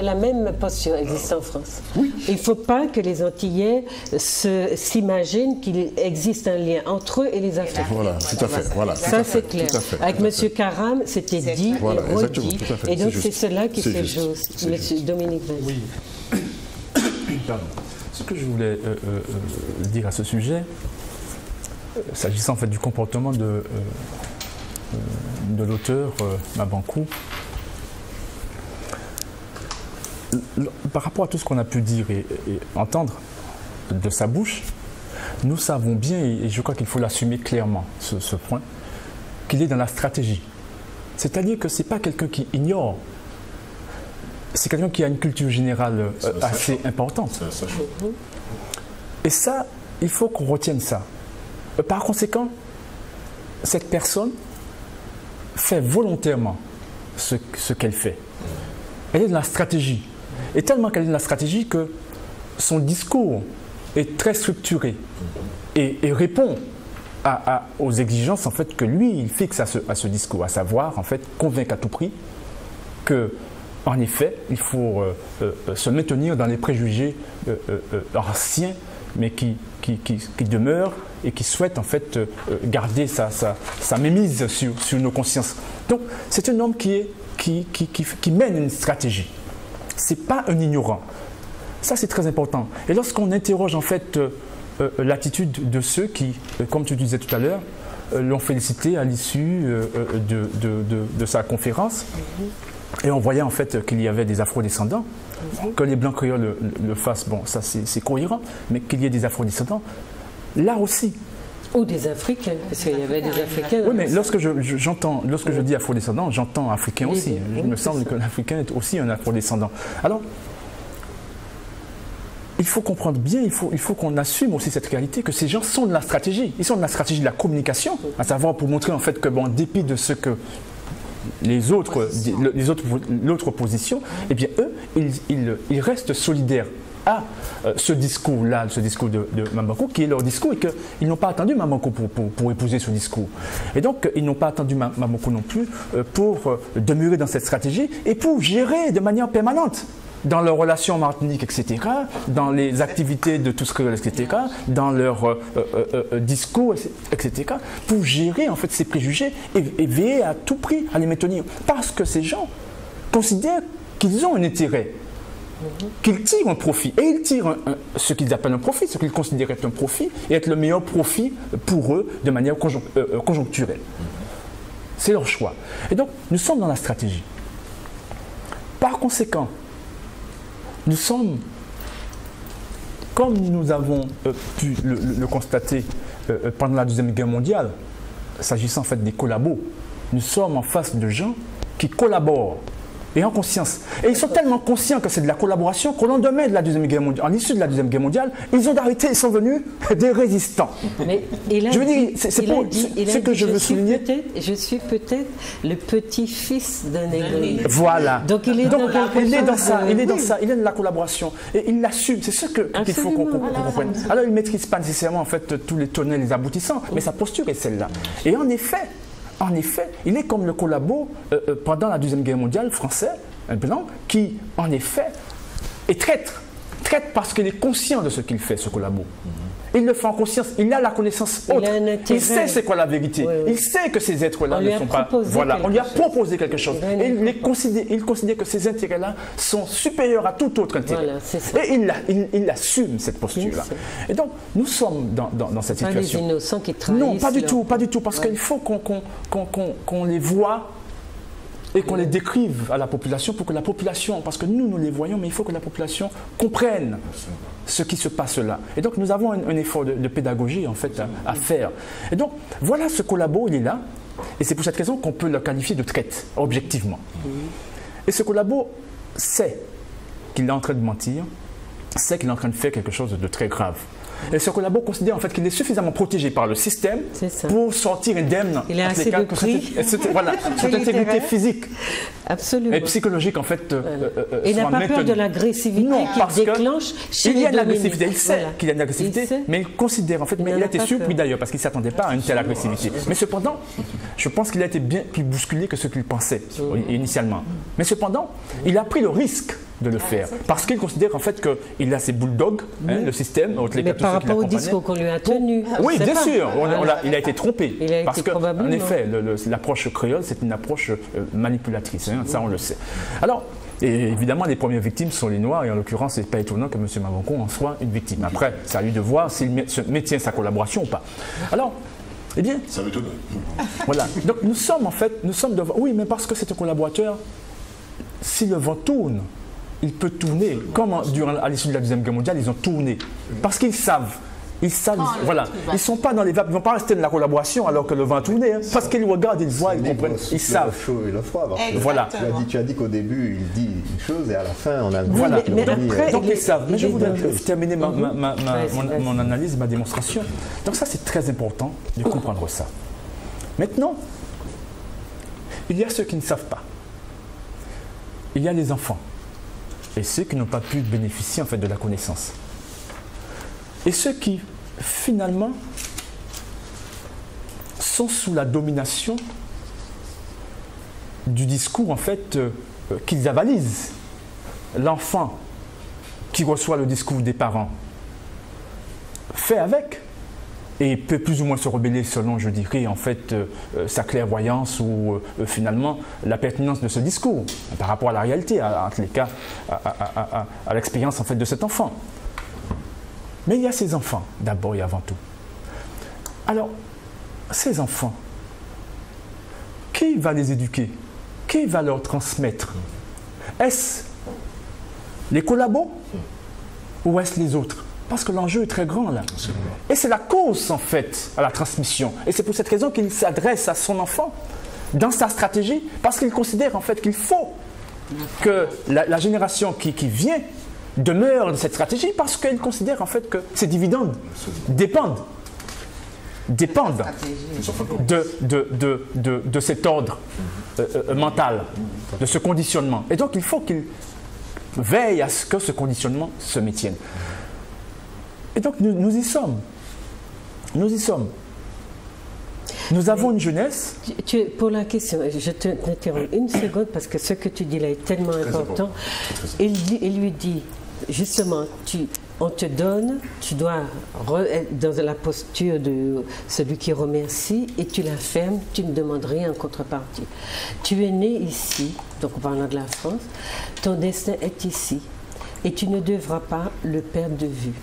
La même posture existe en France. Oui. Il ne faut pas que les Antillais s'imaginent qu'il existe un lien entre eux et les Africains. Voilà, tout à fait. Voilà, ça, c'est clair. Avec M. Karam, c'était dit et redit. Et donc, c'est cela qui fait chose. M. Dominique Vaz. Oui. Pardon. Ce que je voulais dire à ce sujet, s'agissant en fait du comportement de l'auteur Mabankou, par rapport à tout ce qu'on a pu dire et entendre de sa bouche, nous savons bien, et je crois qu'il faut l'assumer clairement, ce point, qu'il est dans la stratégie. C'est-à-dire que ce n'est pas quelqu'un qui ignore, c'est quelqu'un qui a une culture générale assez importante. Et ça, il faut qu'on retienne ça. Par conséquent, cette personne fait volontairement ce qu'elle fait. Elle est dans la stratégie. Et tellement qu'elle est dans la stratégie que son discours est très structuré et répond aux exigences en fait, que lui, il fixe à ce discours, à savoir en fait, convaincre à tout prix que, en effet, il faut se maintenir dans les préjugés anciens, mais qui demeurent et qui souhaitent en fait garder sa mémise sur nos consciences. Donc, c'est un homme qui mène une stratégie. Ce n'est pas un ignorant. Ça, c'est très important. Et lorsqu'on interroge en fait l'attitude de ceux qui, comme tu disais tout à l'heure, l'ont félicité à l'issue de sa conférence, et on voyait en fait qu'il y avait des afro-descendants, que les blancs créoles le fassent, bon, ça c'est cohérent, mais qu'il y ait des afro-descendants, là aussi. Ou des Africains, parce qu'il y avait des Africains. Oui, mais lorsque je dis afro-descendant, j'entends africain aussi. Il me semble que l'Africain est aussi un afro-descendant. Alors, il faut comprendre bien, il faut qu'on assume aussi cette réalité, que ces gens sont de la stratégie. Ils sont de la stratégie de la communication, à savoir pour montrer en fait que, bon, en dépit de ce que l'autre opposition, eh bien eux, ils restent solidaires à ce discours-là, ce discours de Mabankou, qui est leur discours, et qu'ils n'ont pas attendu Mabankou pour épouser ce discours. Et donc, ils n'ont pas attendu Mabankou non plus pour demeurer dans cette stratégie et pour gérer de manière permanente dans leurs relations en Martinique, etc., dans les activités de tous créoles, etc., dans leur discours, etc., pour gérer en fait ces préjugés et veiller à tout prix à les maintenir. Parce que ces gens considèrent qu'ils ont un intérêt, qu'ils tirent un profit. Et ils tirent ce qu'ils appellent un profit, ce qu'ils considèrent être un profit, et être le meilleur profit pour eux de manière conjoncturelle. C'est leur choix. Et donc, nous sommes dans la stratégie. Par conséquent, nous sommes, comme nous avons pu le constater pendant la Deuxième Guerre mondiale, s'agissant en fait des collabos, nous sommes en face de gens qui collaborent et en conscience. Et ils sont tellement conscients que c'est de la collaboration qu'au lendemain de la Deuxième Guerre mondiale, en l'issue de la Deuxième Guerre mondiale, ils ont arrêté, ils sont venus des résistants. Mais je veux dire, c'est pour ce que je veux souligner. Je suis peut-être le petit-fils d'un négrier. Voilà. Donc il est dans ça, il est dans la collaboration. Et il l'assume, c'est ce qu'il faut qu'on comprenne. Alors il ne maîtrise pas nécessairement en fait, tous les tenants et les aboutissants, mais sa posture est celle-là. Et en effet, il est comme le collabo pendant la Deuxième Guerre mondiale français, un blanc, qui en effet est traître parce qu'il est conscient de ce qu'il fait, ce collabo. Il le fait en conscience, il a la connaissance autre. Il sait c'est quoi la vérité. Oui, oui. Il sait que ces êtres-là ne sont pas... Voilà, on lui a proposé quelque chose. Et il considère que ces intérêts-là sont supérieurs à tout autre intérêt. Voilà, et il assume cette posture-là. Et donc, nous sommes dans cette situation. Pas les innocents qui trahissent. Non, pas du tout, parce qu'il faut qu'on les voit et qu'on les décrive à la population pour que la population, parce que nous les voyons, mais il faut que la population comprenne ce qui se passe là. Et donc nous avons un effort de pédagogie en fait à faire. Et donc voilà, ce collabo, il est là, et c'est pour cette raison qu'on peut le qualifier de traite, objectivement. Et ce collabo sait qu'il est en train de mentir, sait qu'il est en train de faire quelque chose de très grave. Et ce collabo considère en fait qu'il est suffisamment protégé par le système pour sortir indemne. Il a assez de prix. Voilà, cette intégrité physique et psychologique en fait. Il n'a pas peur de l'agressivité qui déclenche chez il y a de l'agressivité. Il sait qu'il y a de l'agressivité, mais il considère en fait, mais il a été surpris d'ailleurs parce qu'il ne s'attendait pas à une telle agressivité. Mais cependant, je pense qu'il a été bien plus bousculé que ce qu'il pensait initialement. Mais cependant, il a pris le risque de le faire parce qu'il considère en fait qu'il a ses bulldogs, le système, mais par rapport au discours qu'on lui a tenu. Oui, bien sûr, il a été trompé. Parce qu'en effet, l'approche créole, c'est une approche manipulatrice, ça on le sait. Alors, Et évidemment, les premières victimes sont les Noirs, et en l'occurrence, ce n'est pas étonnant que M. Mabankou en soit une victime. Après, c'est à lui de voir s'il maintient sa collaboration ou pas. Alors, eh bien... Ça m'étonne. Voilà. Donc nous sommes devant... Oui, mais parce que c'est un collaborateur, si le vent tourne, il peut tourner. Comme à l'issue de la Deuxième Guerre mondiale, ils ont tourné. Parce qu'ils savent. Voilà. Ils ne sont pas dans les vapes, ils ne vont pas rester dans la collaboration alors que le vent a tourné. Hein. Parce qu'ils regardent, ils voient, ils comprennent, ils savent. Le chaud et le froid. Voilà. Tu as dit qu'au début, il dit une chose et à la fin, on a le voilà. donc ils savent. Mais je voudrais terminer mon analyse, ma démonstration. Donc ça, c'est très important de comprendre ça. Maintenant, il y a ceux qui ne savent pas. Il y a les enfants et ceux qui n'ont pas pu bénéficier en fait de la connaissance. Et ceux qui, finalement, sont sous la domination du discours, en fait, qu'ils avalisent. L'enfant qui reçoit le discours des parents fait avec et peut plus ou moins se rebeller selon, je dirais, en fait, sa clairvoyance ou finalement la pertinence de ce discours par rapport à la réalité, en tous les cas, à l'expérience en fait de cet enfant. Mais il y a ces enfants, d'abord et avant tout. Alors, ces enfants, qui va les éduquer? Qui va leur transmettre? Est-ce les collabos ou est-ce les autres? Parce que l'enjeu est très grand là. Et c'est la cause en fait à la transmission. Et c'est pour cette raison qu'il s'adresse à son enfant dans sa stratégie, parce qu'il considère en fait qu'il faut que la génération qui vient demeure de cette stratégie, parce qu'il considère en fait que ses dividendes dépendent de cet ordre mental, de ce conditionnement. Et donc il faut qu'il veille à ce que ce conditionnement se maintienne. Et donc nous y sommes. Nous y sommes. Nous avons une jeunesse. Pour la question, je t'interromps une seconde parce que ce que tu dis là est tellement important. Il lui dit, justement, on te donne, tu dois être dans la posture de celui qui remercie et tu la fermes, tu ne demandes rien en contrepartie. Tu es né ici, donc en parlant de la France, ton destin est ici et tu ne devras pas le perdre de vue.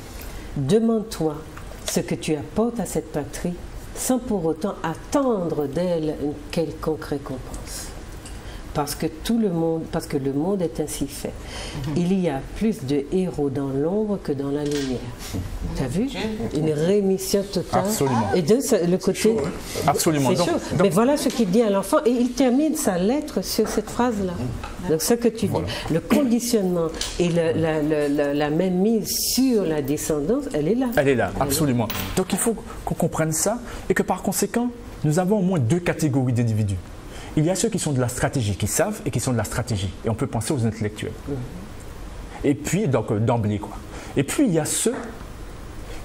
Demande-toi ce que tu apportes à cette patrie sans pour autant attendre d'elle une quelconque récompense. Parce que le monde est ainsi fait. Il y a plus de héros dans l'ombre que dans la lumière. Tu as vu? Une rémission totale. Absolument. Et de le côté... Chaud, hein? Absolument. C'est chaud. Mais voilà ce qu'il dit à l'enfant. Et il termine sa lettre sur cette phrase-là. Donc ce que tu dis, le conditionnement et la même mise sur la descendance, elle est là. Elle est là, absolument. Donc il faut qu'on comprenne ça et que par conséquent, nous avons au moins deux catégories d'individus. Il y a ceux qui sont de la stratégie, qui savent et qui sont de la stratégie. Et on peut penser aux intellectuels. Et puis, donc d'emblée, quoi. Et puis, il y a ceux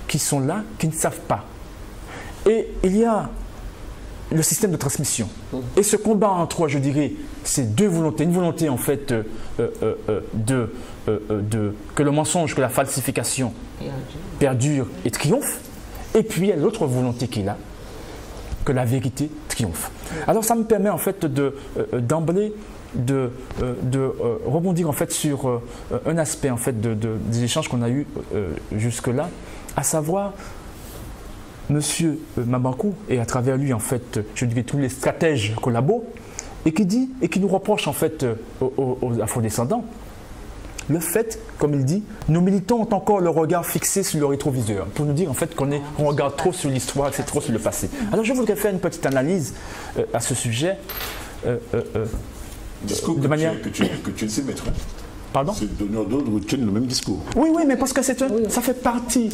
qui sont là, qui ne savent pas. Et il y a le système de transmission. Et ce combat entre, je dirais, ces deux volontés. Une volonté, en fait, que le mensonge, que la falsification perdure et triomphe. Et puis, il y a l'autre volonté qui est là, que la vérité triomphe. Alors ça me permet en fait d'emblée de rebondir en fait sur un aspect en fait des échanges qu'on a eus jusque-là, à savoir Monsieur Mabankou et à travers lui en fait je dirais tous les stratèges collabos et qui nous reproche en fait aux afrodescendants le fait, comme il dit, nos militants ont encore le regard fixé sur le rétroviseur, pour nous dire en fait qu'on regarde trop sur l'histoire, c'est trop sur le passé. Alors je voudrais faire une petite analyse à ce sujet. Discours de manière que tu sais mettre. Pardon? C'est donneur d'ordre ou tiennent le même discours. Oui, mais parce que ça fait partie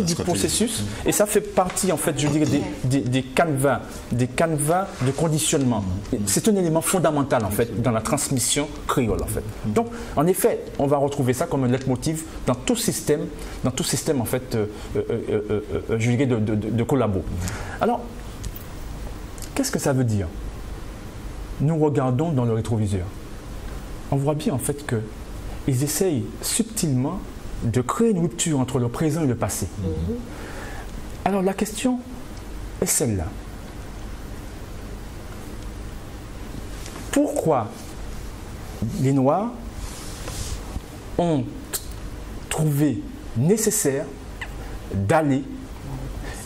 du processus et ça fait partie en fait, je dirais, des canevas de conditionnement. C'est un élément fondamental en fait dans la transmission créole en fait. Donc, en effet, on va retrouver ça comme un leitmotiv dans tout système en fait, je dirais de collabo. Alors, qu'est-ce que ça veut dire? Nous regardons dans le rétroviseur. On voit bien en fait que ils essayent subtilement de créer une rupture entre le présent et le passé. Alors la question est celle-là. Pourquoi les Noirs ont trouvé nécessaire d'aller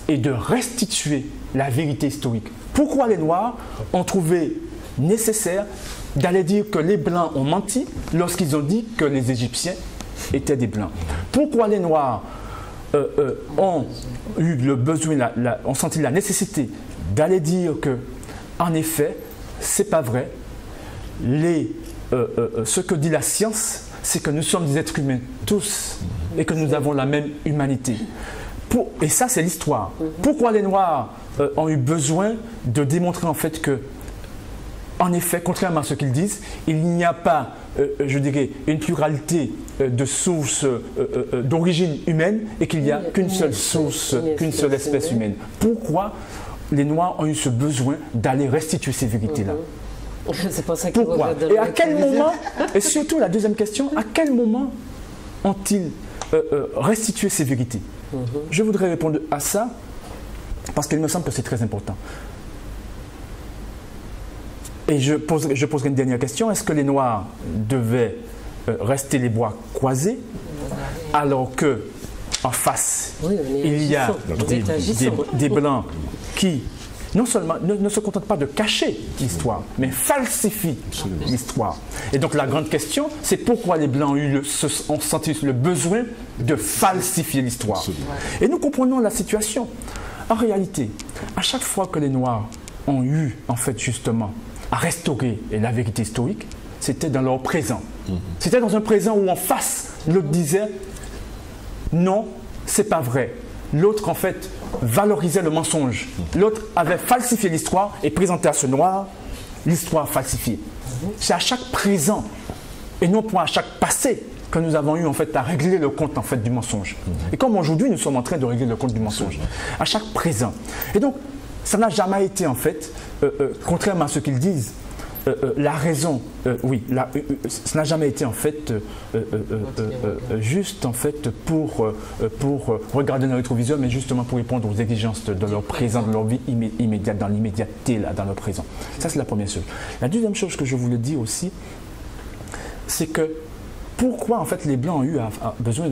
et de restituer la vérité historique? Pourquoi les Noirs ont trouvé nécessaire d'aller dire que les Blancs ont menti lorsqu'ils ont dit que les Égyptiens étaient des Blancs? Pourquoi les Noirs ont eu le besoin, ont senti la nécessité d'aller dire que, en effet, c'est pas vrai. Ce que dit la science, c'est que nous sommes des êtres humains, tous, et que nous avons la même humanité. Et ça, c'est l'histoire. Pourquoi les Noirs ont eu besoin de démontrer en fait que, en effet, contrairement à ce qu'ils disent, il n'y a pas, je dirais, une pluralité de sources d'origine humaine et qu'il n'y a qu'une seule source, qu'une seule espèce humaine. Pourquoi les Noirs ont eu ce besoin d'aller restituer ces vérités-là? C'est pour ça qu'ils Pourquoi? Et à quel moment, et surtout la deuxième question, à quel moment ont-ils restitué ces vérités? Je voudrais répondre à ça parce qu'il me semble que c'est très important. Et je poserai une dernière question. Est-ce que les Noirs devaient rester les bras croisés alors que en face, il y a des Blancs qui non seulement ne se contentent pas de cacher l'histoire, mais falsifient l'histoire. Et donc la grande question, c'est pourquoi les Blancs ont senti le besoin de falsifier l'histoire. Et nous comprenons la situation. En réalité, à chaque fois que les Noirs ont eu, en fait, justement, à restaurer la vérité historique, c'était dans leur présent. C'était dans un présent où en face, l'autre disait non, c'est pas vrai. L'autre, en fait, valorisait le mensonge. L'autre avait falsifié l'histoire et présentait à ce Noir l'histoire falsifiée. C'est à chaque présent et non pas à chaque passé que nous avons eu en fait à régler le compte en fait du mensonge. Et comme aujourd'hui nous sommes en train de régler le compte du mensonge, à chaque présent. Et donc ça n'a jamais été en fait, contrairement à ce qu'ils disent, la raison, ça n'a jamais été en fait juste en fait pour regarder dans le rétroviseur, mais justement pour répondre aux exigences de leur présent, de leur vie immédiate, dans l'immédiateté, là, dans leur présent. Ça c'est la première chose. La deuxième chose que je voulais dire aussi, c'est que pourquoi en fait les Blancs ont eu besoin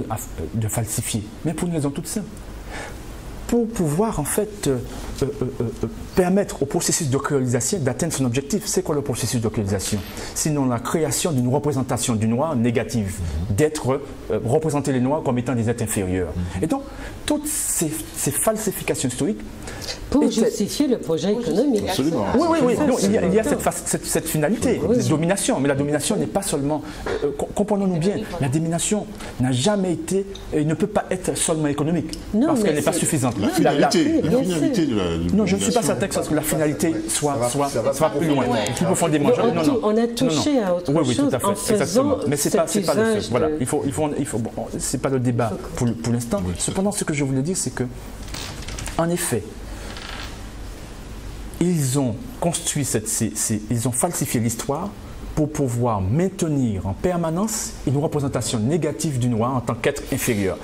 de falsifier? Mais pour une raison toute simple. Pour pouvoir en fait permettre au processus de créolisation d'atteindre son objectif. C'est quoi le processus de créolisation? Sinon la création d'une représentation du noir négative, d'être représenter les noirs comme étant des êtres inférieurs. Et donc toutes ces falsifications historiques pour justifier le projet économique. Absolument. Oui. Donc, il y a cette finalité de domination, mais la domination n'est pas seulement, comprenons-nous bien, la domination n'a jamais été et ne peut pas être seulement économique, parce qu'elle n'est pas suffisante. La finalité de la non, je ne suis pas certain que la finalité soit plus loin, plus profondément. On a touché à autre chose en faisant mais c'est pas le seul. Voilà, c'est pas le débat pour l'instant. Cependant, ce que je voulais dire, c'est que, en effet, ils ont construit ils ont falsifié l'histoire pour pouvoir maintenir en permanence une représentation négative du noir en tant qu'être inférieur.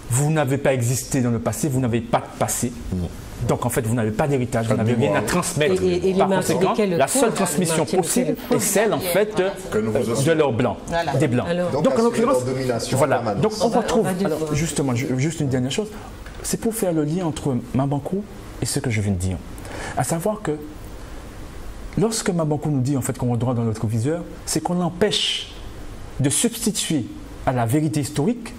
Vous n'avez pas existé dans le passé, vous n'avez pas de passé. Donc en fait, vous n'avez pas d'héritage, vous n'avez rien à transmettre. Par conséquent, la seule transmission possible est celle en fait de leurs blancs, des blancs. Donc en l'occurrence, voilà. Donc on retrouve, alors, justement, juste une dernière chose, c'est pour faire le lien entre Mabankou et ce que je viens de dire. À savoir que lorsque Mabankou nous dit en fait qu'on a droit dans notre viseur, c'est qu'on l'empêche de substituer à la vérité historique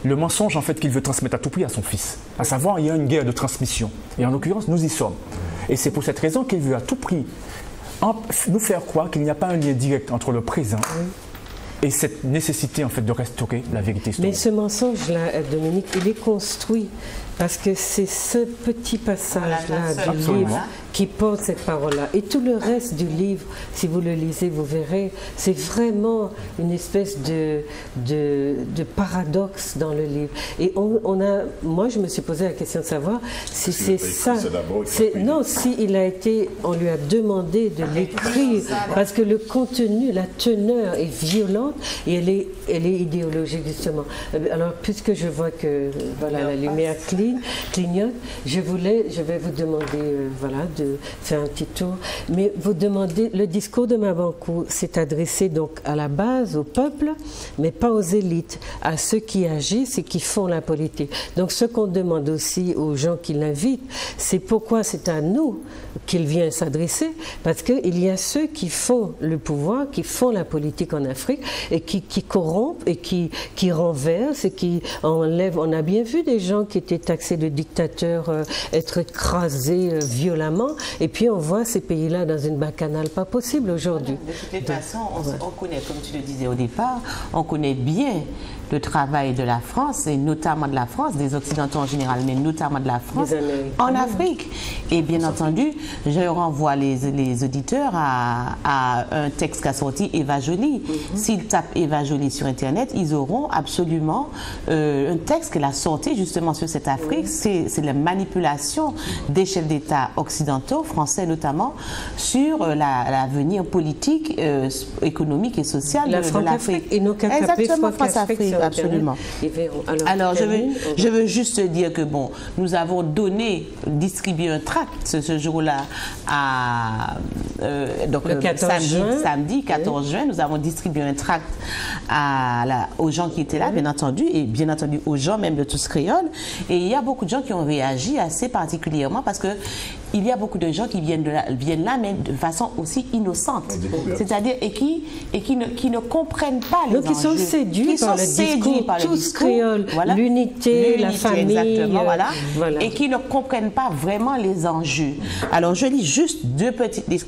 le mensonge en fait qu'il veut transmettre à tout prix à son fils. À savoir, il y a une guerre de transmission. Et en l'occurrence, nous y sommes. Et c'est pour cette raison qu'il veut à tout prix nous faire croire qu'il n'y a pas un lien direct entre le présent et cette nécessité en fait de restaurer la vérité historique. Mais ce mensonge-là, Dominique, il est construit parce que c'est ce petit passage-là du livre qui porte cette parole-là. Et tout le reste du livre, si vous le lisez, vous verrez, c'est vraiment une espèce de paradoxe dans le livre. Et moi, je me suis posé la question de savoir si c'est ça. Non, on lui a demandé de l'écrire, parce que le contenu, la teneur est violente et elle est idéologique, justement. Alors, puisque je vois que la lumière clive, clignote. Je vais vous demander voilà, de faire un petit tour. Mais vous demandez, le discours de Mabangou s'est adressé donc à la base, au peuple, mais pas aux élites, à ceux qui agissent et qui font la politique. Donc ce qu'on demande aussi aux gens qui l'invitent, c'est pourquoi c'est à nous qu'il vient s'adresser, parce qu'il y a ceux qui font le pouvoir, qui font la politique en Afrique et qui corrompent et qui renversent et qui enlèvent. On a bien vu des gens qui étaient taxés de dictateurs être écrasés violemment, et puis on voit ces pays-là dans une bacchanale pas possible aujourd'hui. De toute façon, on connaît, comme tu le disais au départ, on connaît bien le travail de la France, et notamment de la France, des Occidentaux en général, mais notamment de la France en Afrique. Et bien entendu, je renvoie les auditeurs à un texte qu'a sorti Eva Joly. S'ils tapent Eva Joly sur Internet, ils auront absolument un texte qu'elle a sorti justement sur cette Afrique. C'est la manipulation des chefs d'État occidentaux, français notamment, sur l'avenir politique, économique et social de l'Afrique. Exactement, France-Afrique. Absolument. Alors je veux juste dire que bon, nous avons distribué un tract ce jour-là donc samedi 14 juin, nous avons distribué un tract aux gens qui étaient là, bien entendu, et bien entendu aux gens même de Tous Créoles. Et il y a beaucoup de gens qui ont réagi assez particulièrement parce que il y a beaucoup de gens qui viennent là, mais de façon aussi innocente, c'est-à-dire et qui ne comprennent pas les enjeux. Donc ils sont séduits par le discours, Tous Créoles, voilà. L'unité, la famille, exactement, voilà. Et qui ne comprennent pas vraiment les enjeux. Alors je lis juste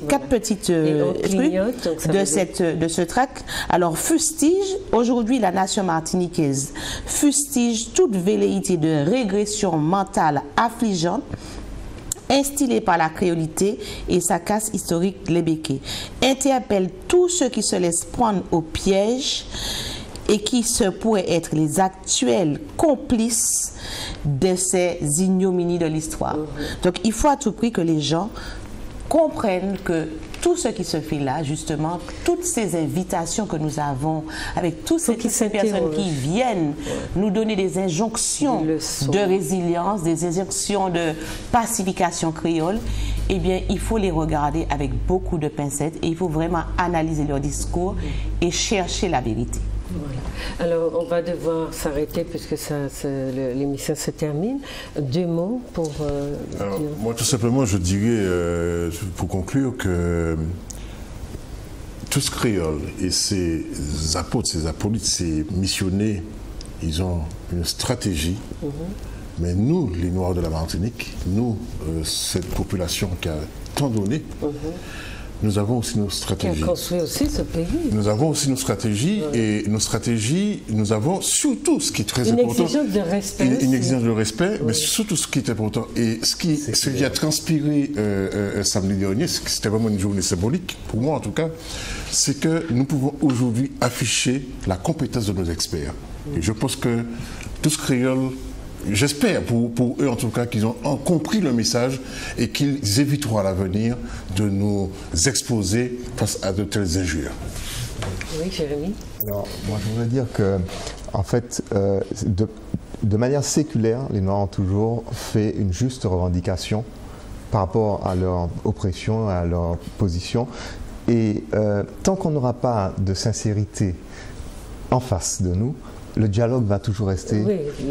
quatre petites trucs de ce tract. Alors fustige, aujourd'hui la nation martiniquaise fustige toute velléité de régression mentale affligeante instillé par la créolité et sa casse historique lébéquée, interpelle tous ceux qui se laissent prendre au piège et qui se pourraient être les actuels complices de ces ignominies de l'histoire. Donc il faut à tout prix que les gens comprennent que tout ce qui se fait là, justement, toutes ces invitations que nous avons, avec toutes ces personnes qui viennent nous donner des injonctions de résilience, des injonctions de pacification créole, eh bien, il faut les regarder avec beaucoup de pincettes et il faut vraiment analyser leur discours et chercher la vérité. Voilà. Alors, on va devoir s'arrêter puisque l'émission se termine. 2 mots pour... Alors, moi, tout simplement, je dirais, pour conclure, que Tous Créoles et ces apôtres, ces acolytes, ces missionnaires, ils ont une stratégie. Mais nous, les Noirs de la Martinique, nous, cette population qui a tant donné, nous avons aussi nos stratégies. Qui a construit aussi ce pays. Nous avons aussi nos stratégies et nos stratégies, nous avons surtout ce qui est très important. Une exigence de respect. Une exigence de respect, mais surtout ce qui est important. Et ce qui a transpiré samedi dernier, c'était vraiment une journée symbolique, pour moi en tout cas, c'est que nous pouvons aujourd'hui afficher la compétence de nos experts. Et je pense que Tous Créoles, j'espère pour eux en tout cas qu'ils ont compris le message et qu'ils éviteront à l'avenir de nous exposer face à de telles injures. Oui, Jérémy. Alors, moi je voudrais dire que, en fait, de manière séculaire, les Noirs ont toujours fait une juste revendication par rapport à leur oppression, à leur position. Et tant qu'on n'aura pas de sincérité en face de nous, le dialogue va toujours rester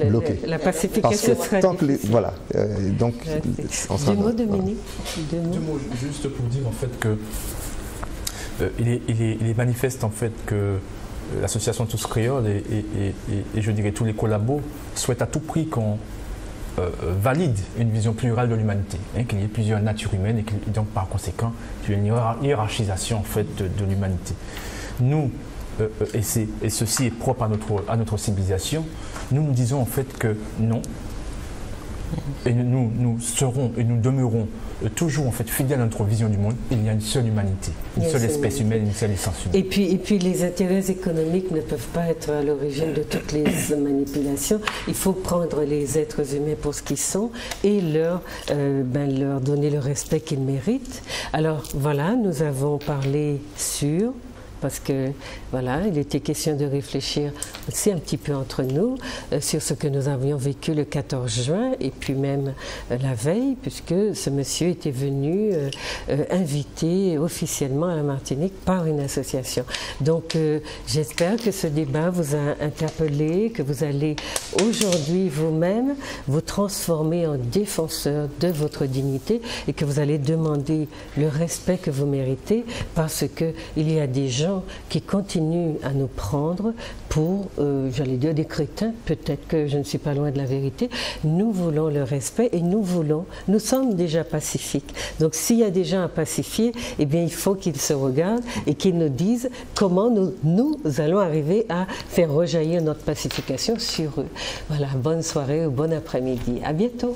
bloqué. La pacification sera difficile. Voilà. Donc, Deux mots, Dominique. Deux mots juste pour dire en fait que il est manifeste en fait que l'association Tous Créoles et je dirais tous les collabos souhaitent à tout prix qu'on valide une vision plurale de l'humanité, qu'il y ait plusieurs natures humaines et donc par conséquent qu'il y ait une hiérarchisation en fait de l'humanité. Nous et ceci est propre à notre civilisation, nous disons en fait que non, et nous serons et nous demeurons toujours en fait fidèles à notre vision du monde. Il y a une seule humanité, une seule espèce humaine, une seule essence humaine. Et puis les intérêts économiques ne peuvent pas être à l'origine de toutes les manipulations. Il faut prendre les êtres humains pour ce qu'ils sont et leur donner le respect qu'ils méritent. Alors voilà, nous avons parlé sur parce que voilà, il était question de réfléchir aussi un petit peu entre nous sur ce que nous avions vécu le 14 juin et puis même la veille, puisque ce monsieur était venu invité officiellement à la Martinique par une association. Donc j'espère que ce débat vous a interpellé, que vous allez aujourd'hui vous-même vous transformer en défenseur de votre dignité et que vous allez demander le respect que vous méritez, parce qu'il y a des gens qui continuent à nous prendre pour, j'allais dire, des crétins. Peut-être que je ne suis pas loin de la vérité. Nous voulons le respect et nous sommes déjà pacifiques. Donc s'il y a des gens à pacifier, eh bien il faut qu'ils se regardent et qu'ils nous disent comment nous allons arriver à faire rejaillir notre pacification sur eux. Voilà, bonne soirée ou bon après-midi. À bientôt.